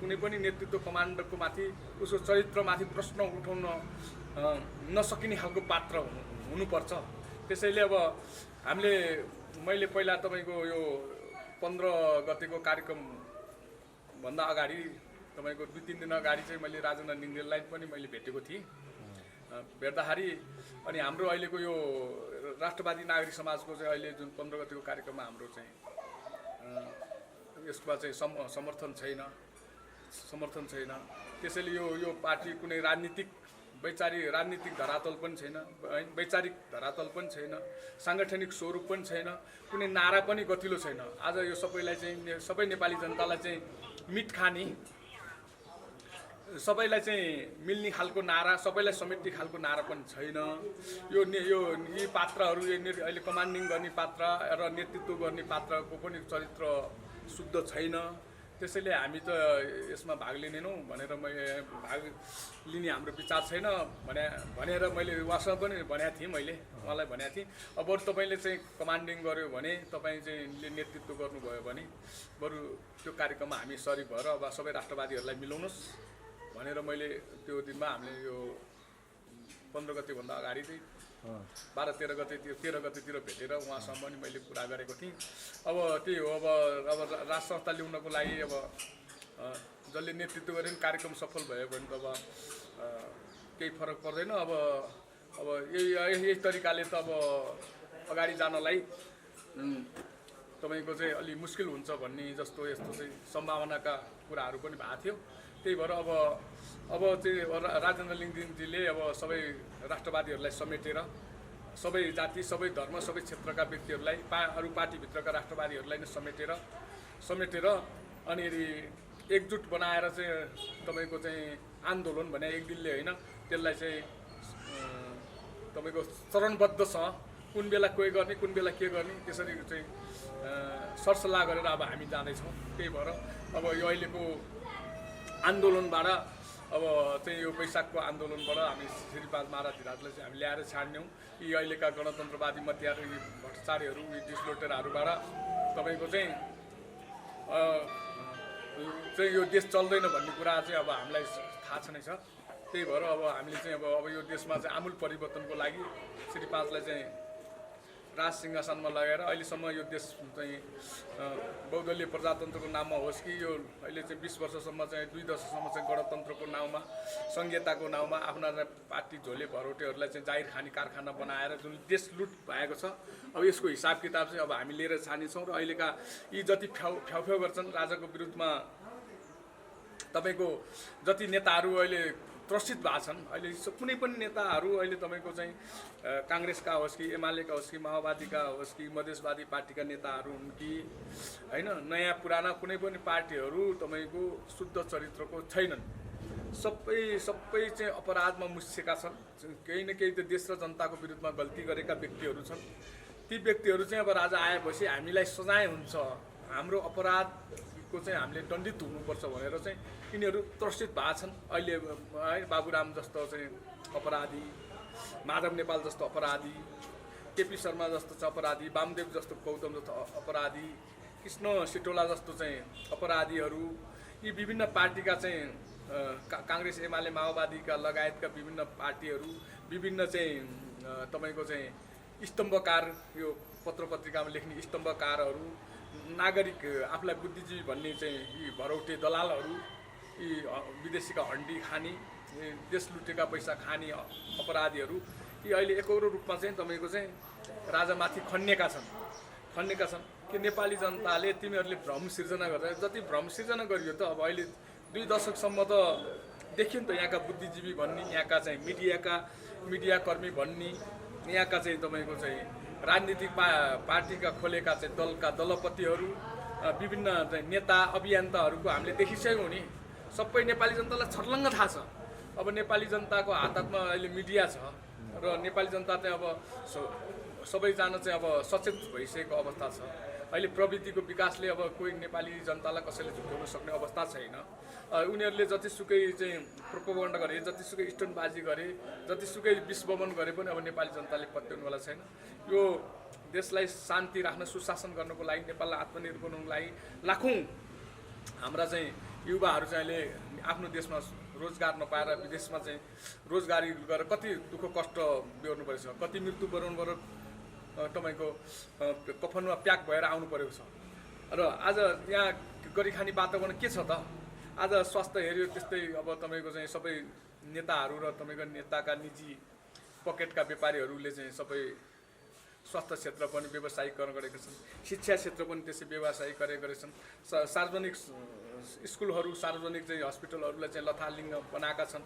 कुनै पनि नेतृत्व कमान्डरको माथि उसको चरित्रमाथि प्रश्न उठाउन नसकिने खालको पात्र हुनुपर्छ। त्यसैले अब मैले पहिला तपाईँको यो 15 गतेको कार्यक्रमभन्दा अगाडि तपाईँको 2-3 दिन अगाडि चाहिँ मैले राजेन्द्र लिङ्गदेनलाई पनि मैले भेटेको थिएँ। भेट्दाखेरि अनि हाम्रो अहिलेको यो राष्ट्रवादी नागरिक समाजको चाहिँ अहिले जुन 15 गतेको कार्यक्रममा हाम्रो चाहिँ यसमा चाहिँ समर्थन छैन। त्यसैले यो पार्टी कुनै राजनीतिक धरातल पनि छैन, वैचारिक धरातल पनि छैन, साङ्गठनिक स्वरूप पनि छैन, कुनै नारा पनि गतिलो छैन। आज यो सबैलाई चाहिँ सबै नेपाली जनतालाई चाहिँ मिट खाने, सबैलाई चाहिँ मिल्ने खालको नारा, सबैलाई समेट्ने खालको नारा पनि छैन। यी पात्रहरू अहिले कमान्डिङ गर्ने पात्र र नेतृत्व गर्ने पात्रको पनि चरित्र शुद्ध छैन। त्यसैले हामी त यसमा भाग लिँदैनौँ भनेर भाग लिने हाम्रो विचार छैन भनेर मैले उहाँसँग पनि भनेको थिएँ। उहाँलाई भनेको थिएँ अब बरु तपाईँले चाहिँ कमान्डिङ गर्यो भने, तपाईँ चाहिँ नेतृत्व गर्नुभयो भने बरु त्यो कार्यक्रममा हामी सरिक भएर अब सबै राष्ट्रवादीहरूलाई मिलाउनुहोस् भनेर मैले त्यो दिनमा हामीले यो 15 गतेभन्दा अगाडि चाहिँ 13 गतेतिर भेटेर उहाँसँग पनि मैले कुरा गरेको थिएँ। अब त्यही हो, अब राज संस्था ल्याउनको लागि अब जसले नेतृत्व गरे कार्यक्रम सफल भयो भने त अब केही फरक पर्दैन। अब यही तरिकाले त अब अगाडि जानलाई तपाईँको चाहिँ अलि मुस्किल हुन्छ भन्ने जस्तो यस्तो चाहिँ सम्भावनाका कुराहरू पनि भएको थियो। त्यही भएर अब चाहिँ राजेन्द्र लिङ्गदेनजीले अब सबै राष्ट्रवादीहरूलाई समेटेर सबै जाति सबै धर्म सबै क्षेत्रका व्यक्तिहरूलाई अरू पार्टीभित्रका राष्ट्रवादीहरूलाई नै समेटेर अनि एकजुट बनाएर चाहिँ तपाईँको चाहिँ आन्दोलन भने एक दिनले होइन, त्यसलाई चाहिँ तपाईँको चरणबद्धसँग कुन बेला कोही गर्ने कुन बेला के गर्ने त्यसरी चाहिँ सरसल्लाह गरेर अब हामी जाँदैछौँ। त्यही भएर अब यो अहिलेको आन्दोलनबाट अब चाहिँ यो वैशाखको आन्दोलनबाट हामी श्री 5 महाराजलाई चाहिँ हामी ल्याएर छाड्यौँ। यी अहिलेका गणतन्त्रवादी मध्यार भट्टाचार्यहरू यी डिसलोटेरहरूबाट तपाईँको चाहिँ यो देश चल्दैन भन्ने कुरा चाहिँ अब हामीलाई थाहा छ नै छ। त्यही भएर अब हामीले चाहिँ अब यो देशमा चाहिँ आमूल परिवर्तनको लागि श्री 5लाई चाहिँ राज सिंहासनमा लगाएर अहिलेसम्म यो देश चाहिँ बहुदलीय प्रजातन्त्रको नाममा होस् कि यो अहिले चाहिँ 20 वर्षसम्म चाहिँ 2 दशकसम्म चाहिँ गणतन्त्रको नाउँमा संहिताको नाउँमा आफ्ना पार्टी झोले भरोटेहरूलाई चाहिँ जाहिर खानी कारखाना बनाएर जुन देश लुट भएको छ, अब यसको हिसाब किताब चाहिँ अब हामी लिएर छानेछौँ। र अहिलेका यी जति फ्याउ गर्छन् राजाको विरुद्धमा तपाईँको जति नेताहरू अहिले त्रसित भएको छन्, अहिले कुनै पनि नेताहरू अहिले तपाईँको चाहिँ काङ्ग्रेसका होस् कि एमालेका होस् कि माओवादीका होस् कि मधेसवादी पार्टीका नेताहरू हुन् कि होइन, नयाँ पुराना कुनै पनि पार्टीहरू तपाईँको शुद्ध चरित्रको छैनन्। सबै चाहिँ अपराधमा मुछेका छन्। केही न केही त देश र जनताको विरुद्धमा गल्ती गरेका व्यक्तिहरू छन्। ती व्यक्तिहरू चाहिँ अब राजा आएपछि हामीलाई सजाय हुन्छ, हाम्रो अपराधको चाहिँ हामीले दण्डित हुनुपर्छ भनेर चाहिँ यिनीहरू त्रसित भएको छन्। अहिले है बाबुराम जस्तो चाहिँ अपराधी, माधव नेपाल जस्तो अपराधी, केपी शर्मा जस्तो चाहिँ अपराधी, वामदेव जस्तो गौतम जस्तो अपराधी, कृष्ण सिटोला जस्तो चाहिँ अपराधीहरू, यी विभिन्न पार्टीका चाहिँ काङ्ग्रेस एमाले माओवादीका लगायतका विभिन्न पार्टीहरू, विभिन्न चाहिँ तपाईँको चाहिँ स्तम्भकार, यो पत्र पत्रिकामा लेख्ने स्तम्भकारहरू, नागरिक आफूलाई बुद्धिजीवी भन्ने चाहिँ यी भरौटे दलालहरू, यी विदेशीका हन्डी खाने, देश लुटेका पैसा खाने अपराधीहरू, यी अहिले एकौरो रूपमा चाहिँ तपाईँको चाहिँ राजामाथि खन्नेका छन् कि नेपाली जनताले तिमीहरूले भ्रम सिर्जना गर्दा जति भ्रम सिर्जना गरियो त अब अहिले 2 दशकसम्म त देखियो नि त यहाँका बुद्धिजीवी भन्ने, यहाँका चाहिँ मिडियाकर्मी भन्ने, यहाँका चाहिँ तपाईँको चाहिँ राजनीतिक पार्टीका खोलेका चाहिँ दलका दलपतिहरू, विभिन्न चाहिँ नेता अभियन्ताहरूको हामीले देखिसक्यौँ नि। सबै नेपाली जनतालाई छर्लङ्ग थाहा छ। अब नेपाली जनताको हातमा अहिले मिडिया छ र नेपाली जनता चाहिँ अब सबैजना चाहिँ अब सचेत भइसकेको अवस्था छ। अहिले प्रविधिको विकासले अब कोही नेपाली जनतालाई कसैले झुक्याउन सक्ने अवस्था छैन। उनीहरूले जतिसुकै चाहिँ प्रोपोगन्डा गरे, जतिसुकै स्टनबाजी गरे, जतिसुकै विस्वमन गरे पनि अब नेपाली जनताले पत्याउनुवाला छैन। यो देशलाई शान्ति राख्न, सुशासन गर्नको लागि, नेपाललाई आत्मनिर्भर बनाउनको लागि लाखौँ हाम्रा चाहिँ युवाहरू चाहिँ अहिले आफ्नो देशमा रोजगार नपाएर विदेशमा चाहिँ रोजगारी गरेर कति दुःख कष्ट बेहोर्नु परेको छ, कति मृत्युवरण गरेर तपाईँको कफनमा प्याक भएर आउनु परेको छ। र आज यहाँ गरिखाने वातावरण के छ त? आज स्वास्थ्य हेऱ्यो त्यस्तै अब तपाईँको चाहिँ सबै नेताहरू र तपाईँको नेताका निजी पकेटका व्यापारीहरूले चाहिँ सबै स्वास्थ्य क्षेत्र पनि व्यवसायीकरण गरेका छन्, शिक्षा क्षेत्र पनि त्यसै व्यवसायी गरेका छन्, सार्वजनिक स्कुलहरू, सार्वजनिक चाहिँ हस्पिटलहरूलाई चाहिँ लथालिङ्ग बनाएका छन्,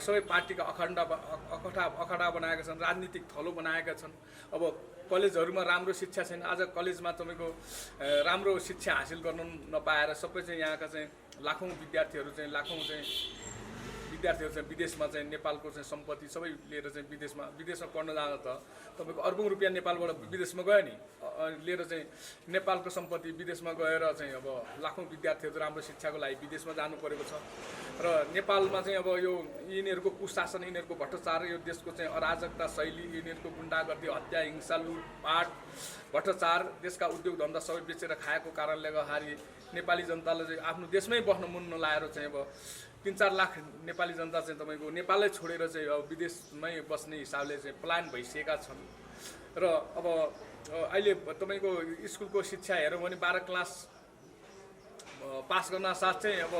सबै पार्टीका अखडा बनाएका छन्, राजनीतिक थलो बनाएका छन्। अब कलेजहरूमा राम्रो शिक्षा छैन। आज कलेजमा तपाईँको राम्रो शिक्षा हासिल गर्नु नपाएर सबै चाहिँ यहाँका चाहिँ लाखौँ विद्यार्थीहरू चाहिँ विदेशमा चाहिँ नेपालको चाहिँ सम्पत्ति सबै लिएर चाहिँ विदेशमा पढ्न जाँदा त तपाईँको अर्बौँ रुपियाँ नेपालबाट विदेशमा गयो नि, लिएर चाहिँ नेपालको सम्पत्ति विदेशमा गएर चाहिँ अब लाखौँ विद्यार्थीहरू राम्रो शिक्षाको लागि विदेशमा जानु परेको छ। र नेपालमा चाहिँ अब यो यिनीहरूको कुशासन, यिनीहरूको भ्रष्टाचार, यो देशको चाहिँ अराजकता शैली, यिनीहरूको गुन्डागर्दी, हत्या, हिंसा, लुटपाट, भ्रष्टाचार, देशका उद्योग धन्दा सबै बेचेर खाएको कारणले गर्दाखेरि नेपाली जनताले चाहिँ आफ्नो देशमै बस्न मन नलाएर चाहिँ अब 3-4 लाख नेपाली जनता चाहिँ तपाईँको नेपालै छोडेर चाहिँ अब विदेशमै बस्ने हिसाबले चाहिँ पलायन भइसकेका छन्। र अब अहिले तपाईँको स्कुलको शिक्षा हेऱ्यौँ भने 12 पास गर्न साथ चाहिँ अब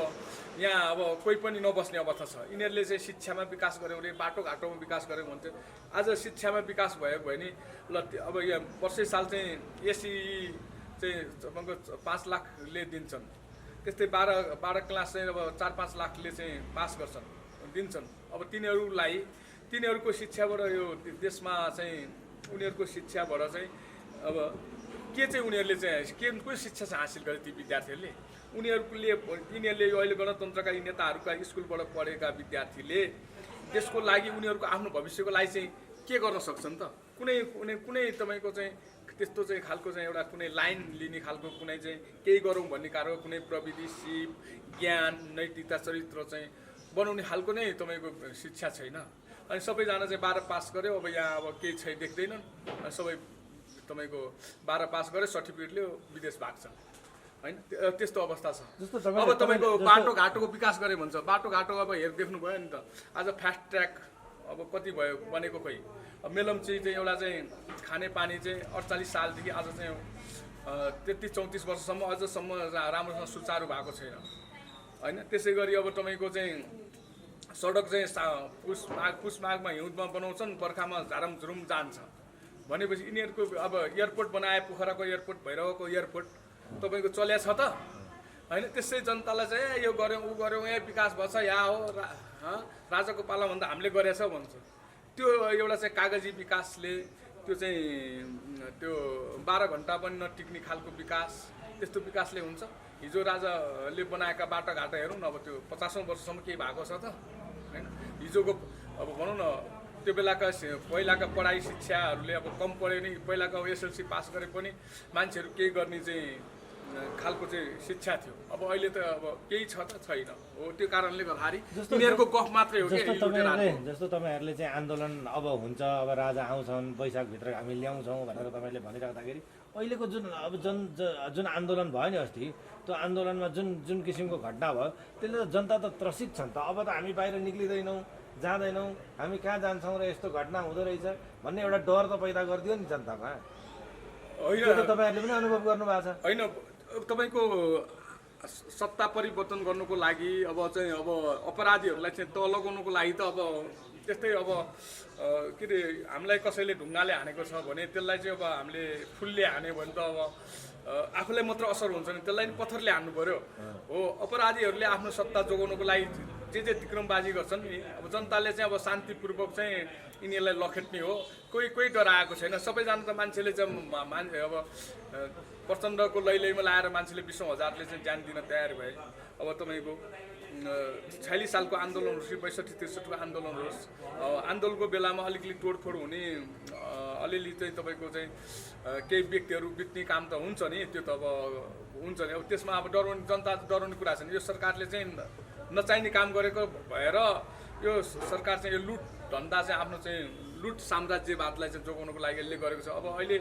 यहाँ अब कोही पनि नबस्ने अवस्था छ। यिनीहरूले चाहिँ शिक्षामा विकास गर्यो भने, बाटोघाटोमा विकास गर्यो भने चाहिँ आज शिक्षामा विकास भयो भने ल अब यहाँ वर्षै साल चाहिँ एसई चाहिँ तपाईँको 5 लाखले दिन्छन्। त्यस्तै 12 क्लास चाहिँ अब 4-5 लाखले चाहिँ पास गर्छन् दिन्छन्। अब तिनीहरूको शिक्षाबाट यो देशमा चाहिँ उनीहरूको शिक्षाबाट चाहिँ अब के चाहिँ उनीहरूले चाहिँ कुन शिक्षा चाहिँ हासिल गरे ती विद्यार्थीहरूले? यिनीहरूले यो अहिले गणतन्त्रका नेताहरूका स्कुलबाट पढेका विद्यार्थीले देशको लागि उनीहरूको आफ्नो भविष्यको लागि चाहिँ के गर्न सक्छन् त? कुनै तपाईँको चाहिँ त्यस्तो चाहिँ खालको चाहिँ एउटा कुनै लाइन लिने खालको कुनै चाहिँ केही गरौँ भन्ने खालको कुनै प्रविधि, सिप, ज्ञान, नैतिकता, चरित्र चाहिँ बनाउने खालको नै तपाईँको शिक्षा छैन। अनि सबैजना चाहिँ 12 पास गर्यो, अब यहाँ अब केही छैन देख्दैनन्। अनि सबै तपाईँको 12 पास गरे, सर्टिफिकेट लियो, विदेश भाग्छन् होइन। त्यस्तो अवस्था छ। अब तपाईँको बाटोघाटोको विकास गरे भन्छ। बाटोघाटो अब देख्नुभयो नि त, आज फास्ट ट्र्याक अब कति भयो बनेको खोइ। अब मेलम्ची चाहिँ एउटा चाहिँ खानेपानी चाहिँ 48 सालदेखि आज चाहिँ 33-34 वर्षसम्म अझसम्म राम्रोसँग सुचारू भएको छैन होइन। त्यसै गरी अब तपाईँको चाहिँ सडक चाहिँ पुस माघमा हिउँदमा बनाउँछन्, बर्खामा झारमझुरुम जान्छ भनेपछि यिनीहरूको अब एयरपोर्ट बनाए, पोखराको एयरपोर्ट, भैरवको एयरपोर्ट तपाईँको चल्या छ त होइन। त्यसै जनतालाई चाहिँ यो गऱ्यौँ ऊ गऱ्यौँ, विकास भएछ, यहाँ हो राजाको पाला भन्दा हामीले गरेछ भन्छ। त्यो एउटा चाहिँ कागजी विकासले त्यो चाहिँ त्यो 12 घन्टा पनि नटिक्ने खालको विकास, त्यस्तो विकासले हुन्छ। हिजो राजाले बनाएका बाटोघाटो हेरौँ न, अब त्यो 50औं वर्षसम्म केही भएको छ त होइन। हिजोको अब भनौँ न त्यो बेलाका पहिलाका पढाइ शिक्षाहरूले अब कम पढ्यो नि, पहिलाको एसएलसी पास गरे पनि मान्छेहरू केही गर्ने चाहिँ खालको चाहिँ शिक्षा थियो। अब अहिले त अब केही छ त छैन हो। त्यो कारणले गर्दाखेरि तिनीहरूको गफ मात्रै हो कि। जस्तो तपाईँहरूले चाहिँ आन्दोलन अब हुन्छ, अब राजा आउँछन्, वैशाखभित्र हामी ल्याउँछौँ भनेर तपाईँले भनिराख्दाखेरि अहिलेको जुन आन्दोलन भयो नि अस्ति, त्यो आन्दोलनमा जुन किसिमको घटना भयो त्यसले त जनता त त्रसित छन् त। अब त हामी बाहिर निक्लिँदैनौँ, जाँदैनौँ, हामी कहाँ जान्छौँ र यस्तो घटना हुँदो रहेछ भन्ने एउटा डर त पैदा गरिदियो नि जनतामा होइन। तपाईँहरूले पनि अनुभव गर्नुभएको छ होइन? तपाईँको सत्ता परिवर्तन गर्नुको लागि अब चाहिँ अब अपराधीहरूलाई चाहिँ तल लगाउनुको लागि त अब त्यस्तै अब के अरे हामीलाई कसैले ढुङ्गाले हानेको छ भने त्यसलाई चाहिँ अब हामीले फुलले हान्यो भने त अब आफूलाई मात्र असर हुन्छ नि, त्यसलाई नि पत्थरले हान्नु पर्यो हो। अपराधीहरूले आफ्नो सत्ता जोगाउनुको लागि जे तिक्रमबाजी गर्छन् नि, अब जनताले चाहिँ अब शान्तिपूर्वक चाहिँ यिनीहरूलाई लखेट्ने हो। कोही डराएको छैन। सबैजना त मान्छेले चाहिँ अब प्रचण्डको लैलैमा लाएर मान्छेले 20,000ले चाहिँ ज्यान दिन तयार भए। अब तपाईँको 46 सालको आन्दोलन होस्, 62-63को आन्दोलन होस्, आन्दोलनको बेलामा अलिकति तोडफोड हुने अलिअलि चाहिँ तपाईँको चाहिँ केही व्यक्तिहरू बित्ने काम त हुन्छ नि, त्यो त अब हुन्छ नि। अब त्यसमा अब डराउने जनता डराउने कुरा छैन। यो सरकारले चाहिँ नचाहिने काम गरेको भएर यो सरकार चाहिँ यो लुट धन्दा चाहिँ आफ्नो चाहिँ लुट साम्राज्यवादलाई चाहिँ जोगाउनुको लागि यसले गरेको छ। अब अहिले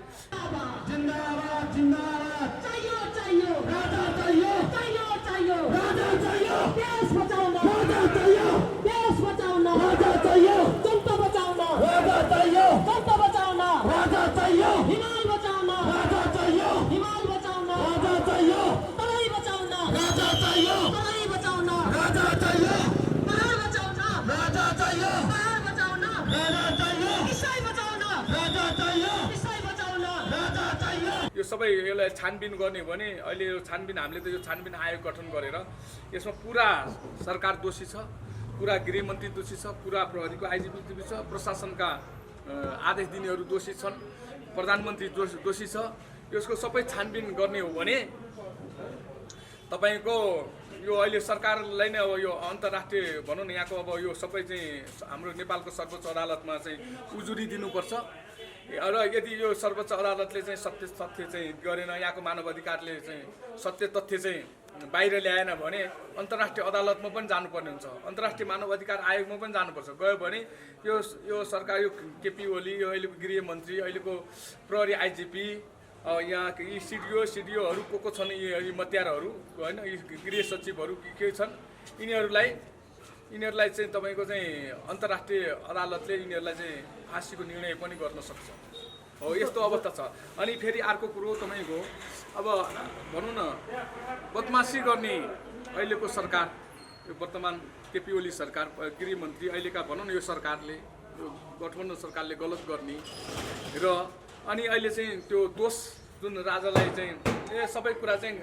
यो सबै यसलाई छानबिन गर्ने भने अहिले यो छानबिन हामीले त यो छानबिन आयोग गठन गरेर यसमा पुरा सरकार दोषी छ, पुरा गृहमन्त्री दोषी छ, पुरा प्रहरीको आइजिपी दोषी छ, प्रशासनका आदेश दिनेहरू दोषी छन्, प्रधानमन्त्री दोषी छ। यसको सबै छानबिन गर्ने हो भने तपाईँको यो अहिले सरकारलाई नै अब यो अन्तर्राष्ट्रिय भनौँ न यहाँको अब यो सबै चाहिँ हाम्रो नेपालको सर्वोच्च अदालतमा चाहिँ उजुरी दिनुपर्छ। र यदि यो सर्वोच्च अदालतले चाहिँ सत्य तथ्य चाहिँ गरेन, यहाँको मानवाधिकारले चाहिँ सत्य तथ्य चाहिँ बाहिर ल्याएन भने अन्तर्राष्ट्रिय अदालतमा पनि जानुपर्ने हुन्छ, अन्तर्राष्ट्रिय मानवाधिकार आयोगमा पनि जानुपर्छ। गयो भने यो सरकार, यो केपी ओली, यो अहिलेको गृहमन्त्री, अहिलेको प्रहरी आइजिपी, यहाँ यी सिडिओहरू को छन्, यी मत्यारहरू होइन, यी गृह सचिवहरू के छन्, यिनीहरूलाई चाहिँ तपाईँको चाहिँ अन्तर्राष्ट्रिय अदालतले यिनीहरूलाई चाहिँ फाँसीको निर्णय पनि गर्न सक्छ हो यस्तो अवस्था छ। अनि फेरि अर्को कुरो तपाईँको अब भनौँ न बदमासी गर्ने अहिलेको सरकार, यो वर्तमान केपी ओली सरकार, गृहमन्त्री अहिलेका भनौँ न यो सरकारले, यो गठबन्धन सरकारले गलत गर्ने र अनि अहिले चाहिँ त्यो दोष जुन राजालाई चाहिँ सबै कुरा चाहिँ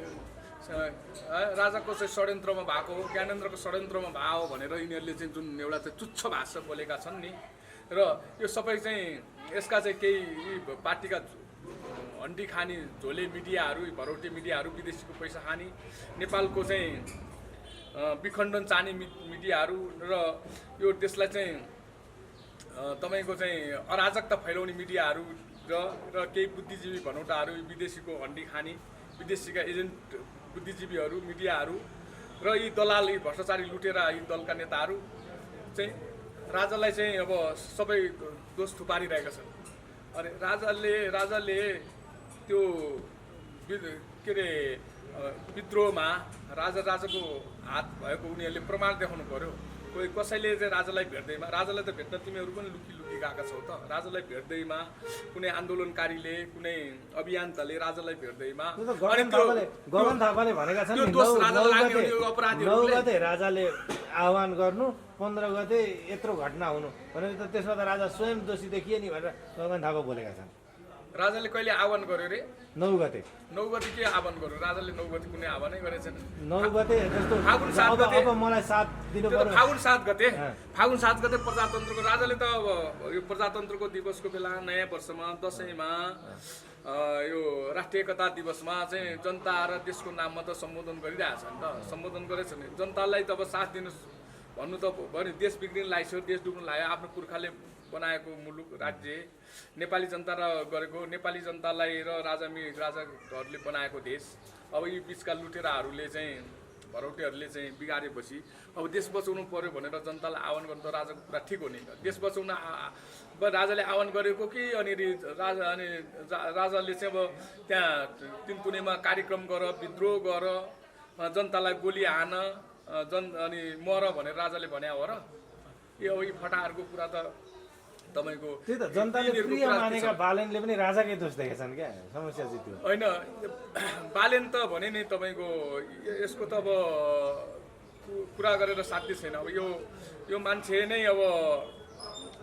राजाको चाहिँ षड्यन्त्रमा भएको हो, ज्ञानेन्द्रको षड्यन्त्रमा भयो भनेर यिनीहरूले चाहिँ जुन एउटा चाहिँ तुच्छ भाषा बोलेका छन् नि, र यो सबै चाहिँ यसका चाहिँ केही पार्टीका हन्डी खाने झोले मिडियाहरू, भरौटे मिडियाहरू, विदेशीको पैसा खाने, नेपालको चाहिँ विखण्डन चाहने मिडियाहरू र यो देशलाई चाहिँ तपाईँको चाहिँ अराजकता फैलाउने मिडियाहरू र केही बुद्धिजीवी भनौटाहरू, विदेशीको हन्डी खाने, विदेशीका एजेन्ट बुद्धिजीवीहरू, मिडियाहरू र यी दलाल, यी भ्रष्टाचारी लुटेर यी दलका नेताहरू चाहिँ राजालाई चाहिँ अब सबै दोष थुपारिरहेका छन्। अनि राजाले त्यो के अरे विद्रोहमा राजाको हात भएको उनीहरूले प्रमाण देखाउनु पर्यो। कोही कसैले चाहिँ राजालाई भेट्दैमा, राजालाई त भेट्न तिमीहरू पनि लुकी गएका छौ त, राजालाई भेट्दैमा कुनै आन्दोलनकारीले, कुनै अभियान्ताले राजालाई भेट्दैमा गगन थापाले भनेका छन् 9 गते राजाले आह्वान गर्नु, 15 गते यत्रो घटना हुनु भनेर त त्यसमा त राजा स्वयं दोषी देखिए नि भनेर गगन थापा बोलेका छन्। राजाले कहिले आह्वान गर्यो रे? 9 गते के आह्वान गर्यो? राजाले 9 गते कुनै आह्वानै गरेको छैन। 9 गते जस्तो फागुन 7 गते, अब मलाई साथ दिनु पर्यो। फागुन 7 गते प्रजातन्त्रको, राजाले त अब यो प्रजातन्त्रको दिवसको बेला, नयाँ वर्षमा, दसैँमा, यो राष्ट्रिय एकता दिवसमा चाहिँ जनता र देशको नाममा त सम्बोधन गरिरहेछ नि त, सम्बोधन गरेछ नि। जनतालाई त अब साथ दिनु भन्नु त भयो नि, देश बिग्रिन लाग्यो, देश डुब्नु लाग्यो, आफ्नो पुर्खाले बनाएको मुलुक, राज्य, नेपाली जनता र गरेको, नेपाली जनतालाई र राजाहरूले बनाएको देश, अब यी बिचका लुटेराहरूले चाहिँ, भरौटेहरूले चाहिँ बिगारेपछि अब देश बचाउनु पर्यो भनेर जनतालाई आह्वान गर्नु त राजाको कुरा ठिक हो नि। देश बचाउन राजाले आह्वान गरेको कि अनि राजाले चाहिँ अब त्यहाँ तिनकुनेमा कार्यक्रम गर, विद्रोह गर, जनतालाई गोली हान, अनि मर भनेर राजाले भन्या हो र? यो अब यी फटाहरूको कुरा त तपाईँको त्यही त जनताले प्रिय मानेका बालेनले पनि राजाकै दोष देखेछन् क्या, समस्या चाहिँ त्यो होइन। बालेन त भने नि तपाईँको यसको त अब कुरा गरेर साध्य छैन। अब यो मान्छे नै अब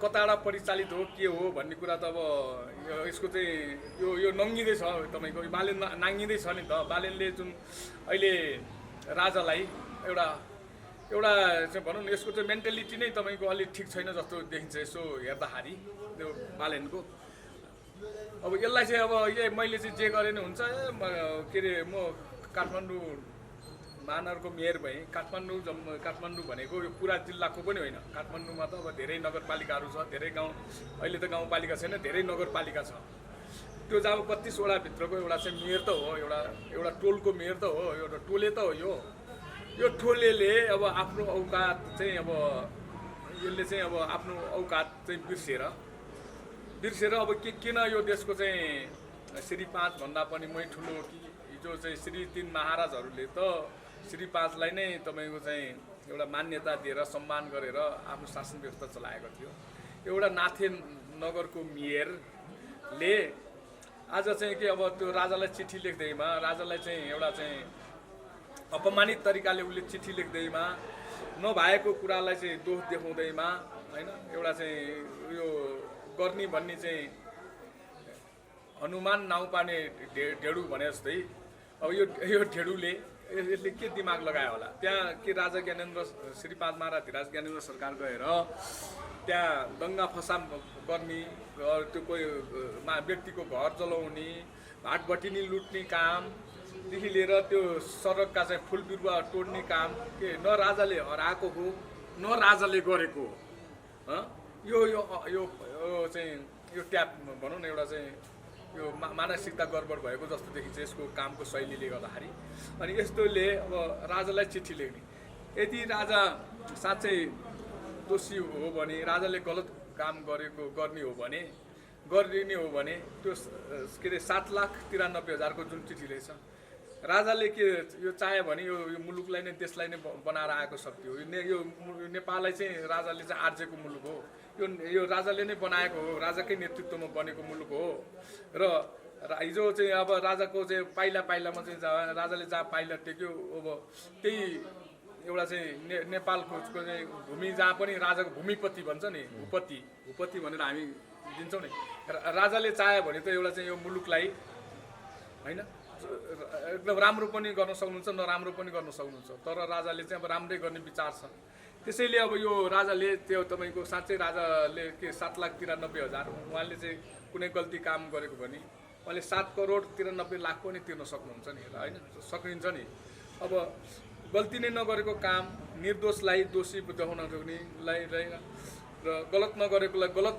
कताबाट परिचालित हो, के हो भन्ने कुरा त अब यसको चाहिँ यो नङ्गिँदै छ तपाईँको, बालेन नाङ्गिँदै छ नि त। बालेनले जुन अहिले राजालाई एउटा चाहिँ भनौँ न, यसको चाहिँ मेन्टालिटी नै तपाईँको अलिक ठिक छैन जस्तो देखिन्छ यसो हेर्दाखेरि त्यो बालेनको। अब यसलाई चाहिँ अब मैले चाहिँ जे गरेँ नि हुन्छ, के अरे म काठमाडौँ महानगरको मेयर भएँ। काठमाडौँ भनेको यो पुरा जिल्लाको पनि होइन, काठमाडौँमा त अब धेरै नगरपालिकाहरू छ, धेरै गाउँ, अहिले त गाउँपालिका छैन, धेरै नगरपालिका छ। त्यो जब 32 वडा भित्रको एउटा चाहिँ मेयर त हो, एउटा टोलको मेयर त हो, एउटा टोले त हो। यो टोलेले अब आफ्नो औकात चाहिँ अब यसले चाहिँ अब आफ्नो औकात चाहिँ बिर्सेर अब किन यो देशको चाहिँ श्री 5 भन्दा पनि मै ठुलो कि हिजो चाहिँ श्री 3 महाराजहरूले त श्री 5 लाई नै तपाईँको चाहिँ एउटा मान्यता दिएर सम्मान गरेर आफ्नो शासन व्यवस्था चलाएको थियो। एउटा नाथे नगरको मेयरले आज चाहिँ के अब त्यो राजालाई चिठी लेख्दैमा, राजालाई चाहिँ एउटा चाहिँ अपमानित तरिकाले उसले चिठी लेख्दैमा, नभएको कुरालाई चाहिँ दोष देखाउँदैमा, होइन, एउटा चाहिँ यो गर्ने भन्ने चाहिँ हनुमान नाउँ पार्ने ढेडु भने जस्तै अब यो ढेडुले यसले के दिमाग लगायो होला? त्यहाँ के राजा ज्ञानेन्द्र, श्री 5 महाराज धिराज ज्ञानेन्द्र सरकार गएर त्यहाँ दङ्गा फसाम गर्ने, त्यो कोही व्यक्तिको घर जलाउने, भाटबटिनी लुट्ने कामदेखि लिएर त्यो सडकका चाहिँ फुल बिरुवा तोड्ने काम के न राजाले हराएको हो न राजाले गरेको हो। यो चाहिँ यो ट्याप भनौँ न, एउटा चाहिँ यो मानसिकता गडबड भएको जस्तो देखिन्छ यसको कामको शैलीले गर्दाखेरि। अनि यस्तोले अब राजालाई चिठी लेख्ने, यदि राजा साँच्चै दोषी हो भने, राजाले गलत काम गर्ने हो भने त्यो के अरे 7,93,000 को जुन चिठी रहेछ, राजाले के यो चाह्यो भने यो मुलुकलाई नै, देशलाई नै बनाएर आएको शक्ति हो। यो नेपाललाई चाहिँ राजाले चाहिँ आर्जेको मुलुक हो। यो राजाले नै बनाएको हो, राजाकै नेतृत्वमा बनेको मुलुक हो र हिजो चाहिँ अब राजाको चाहिँ पाइलामा चाहिँ राजाले जहाँ पाइला टेक्यो अब त्यही एउटा चाहिँ नेपालको चाहिँ भूमि जहाँ पनि राजाको भूमिपति भन्छ नि, उपति भनेर हामी दिन्छौँ नि। राजाले चाह्यो भने त एउटा चाहिँ यो मुलुकलाई होइन एकदम राम्रो पनि गर्न सक्नुहुन्छ, नराम्रो पनि गर्न सक्नुहुन्छ, तर राजाले चाहिँ अब राम्रै गर्ने विचार छ। त्यसैले अब यो राजाले त्यो तपाईँको साँच्चै राजाले के 7,93,000 उहाँले चाहिँ कुनै गल्ती काम गरेको भने उहाँले 7,93,00,000 पनि तिर्न सक्नुहुन्छ नि होइन, सकिन्छ नि। अब गल्ती नै नगरेको काम, निर्दोषलाई दोषी देखाउनको निलाई र गलत नगरेकोलाई गलत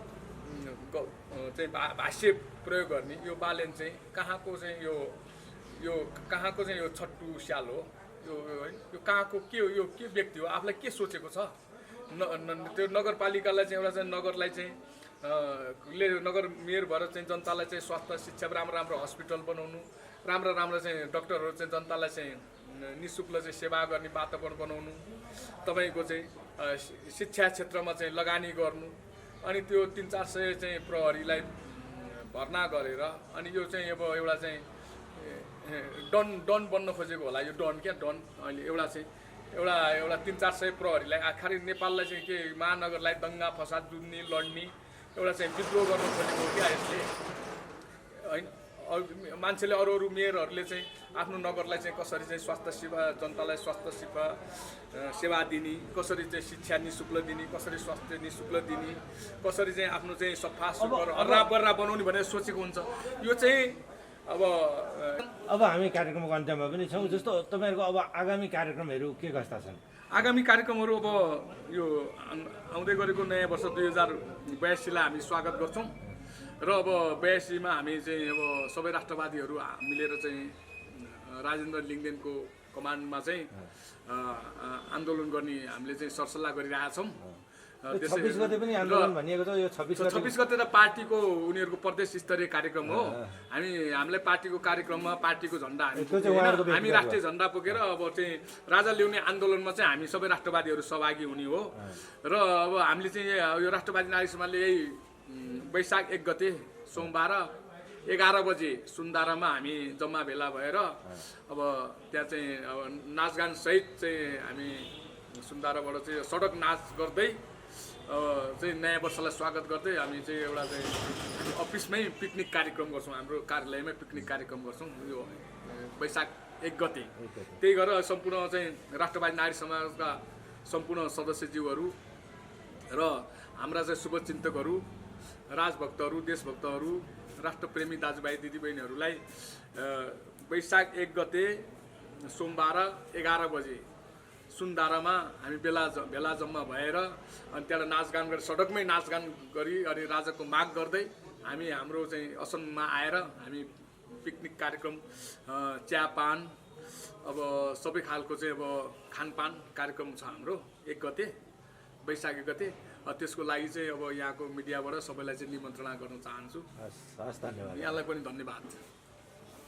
चाहिँ भाष्य प्रयोग गर्ने यो बालेन चाहिँ कहाँको चाहिँ यो कहाँको चाहिँ यो छट्टु स्याल हो यो होइन, यो कहाँको के हो, यो के व्यक्ति हो, आफूलाई के सोचेको छ। त्यो नगरपालिकालाई चाहिँ एउटा चाहिँ नगरलाई चाहिँ नगर मेयर भएर चाहिँ जनतालाई चाहिँ स्वास्थ्य शिक्षा राम्रो हस्पिटल बनाउनु, राम्रो चाहिँ डक्टरहरू चाहिँ जनतालाई चाहिँ निःशुल्क चाहिँ सेवा गर्ने वातावरण बनाउनु, तपाईँको चाहिँ शिक्षा क्षेत्रमा चाहिँ लगानी गर्नु, अनि त्यो 300-400 चाहिँ प्रहरीलाई भर्ना गरेर अनि यो चाहिँ अब एउटा चाहिँ डन बन्न खोजेको होला। यो डन क्या डन अहिले एउटा चाहिँ एउटा 300-400 प्रहरीलाई आखिर नेपाललाई चाहिँ के महानगरलाई दङ्गा फसाद जुझ्ने लड्ने एउटा चाहिँ विद्रोह गर्न खोजेको हो क्या यसले होइन। मान्छेले अरू मेयरहरूले चाहिँ आफ्नो नगरलाई चाहिँ कसरी चाहिँ स्वास्थ्य सेवा जनतालाई स्वास्थ्य सेवा दिने, कसरी चाहिँ शिक्षा निःशुल्क दिने, कसरी स्वास्थ्य निःशुल्क दिने, कसरी चाहिँ आफ्नो चाहिँ सफा सुग्घर हर्राबर्रा बनाउने भनेर सोचेको हुन्छ। यो चाहिँ अब हामी कार्यक्रमको अन्त्यमा पनि छौँ। जस्तो तपाईँहरूको अब आगामी कार्यक्रमहरू के कस्ता छन्? आगामी कार्यक्रमहरू अब यो आउँदै गरेको नयाँ वर्ष 2082लाई हामी स्वागत गर्छौँ र अब 82मा हामी चाहिँ अब सबै राष्ट्रवादीहरू मिलेर चाहिँ राजेन्द्र लिङ्गदेनको कमान्डमा चाहिँ आन्दोलन गर्ने हामीले चाहिँ सरसल्लाह गरिरहेछौँ। 26 गते पनि आन्दोलन भनिएको छ। यो 26 गते त पार्टीको उनीहरूको प्रदेश स्तरीय कार्यक्रम हो। हामीलाई पार्टीको कार्यक्रममा पार्टीको झन्डा हामी राष्ट्रिय झन्डा बोकेर अब चाहिँ राजा ल्याउने आन्दोलनमा चाहिँ हामी सबै राष्ट्रवादीहरू सहभागी हुने हो र अब हामीले चाहिँ यो राष्ट्रवादी नागरिक समाजले यही वैशाख 1 गते सोमबार 11 बजे सुन्दारामा हामी जम्मा भेला भएर अब त्यहाँ चाहिँ अब नाचगान सहित चाहिँ हामी सुन्दाराबाट चाहिँ सडक नाच गर्दै चाहिँ नयाँ वर्षलाई स्वागत गर्दै हामी चाहिँ एउटा चाहिँ अफिसमै पिकनिक कार्यक्रम गर्छौँ, हाम्रो कार्यालयमै पिकनिक कार्यक्रम गर्छौँ यो वैशाख 1 गते। त्यही गरेर सम्पूर्ण चाहिँ राष्ट्रवादी नागरिक समाजका सम्पूर्ण सदस्यज्यूहरू र हाम्रा चाहिँ शुभचिन्तकहरू, राजभक्तहरू, देशभक्तहरू, राष्ट्रप्रेमी दाजुभाइ दिदीबहिनीहरूलाई वैशाख 1 गते सोमबार 11 बजे सुन्दारामा हामी भेला जम्मा भएर अनि त्यहाँबाट नाचगान गरी सडकमै नाचगान गरी अनि राजाको माग गर्दै हामी हाम्रो चाहिँ असनमा आएर हामी पिकनिक कार्यक्रम चियापान अब सबै खालको चाहिँ अब खानपान कार्यक्रम छ हाम्रो 1 गते वैशाख 1 गते। त्यसको लागि चाहिँ अब यहाँको मिडियाबाट सबैलाई चाहिँ निमन्त्रणा गर्न चाहन्छु। हस्, धन्यवाद। यहाँलाई पनि धन्यवाद।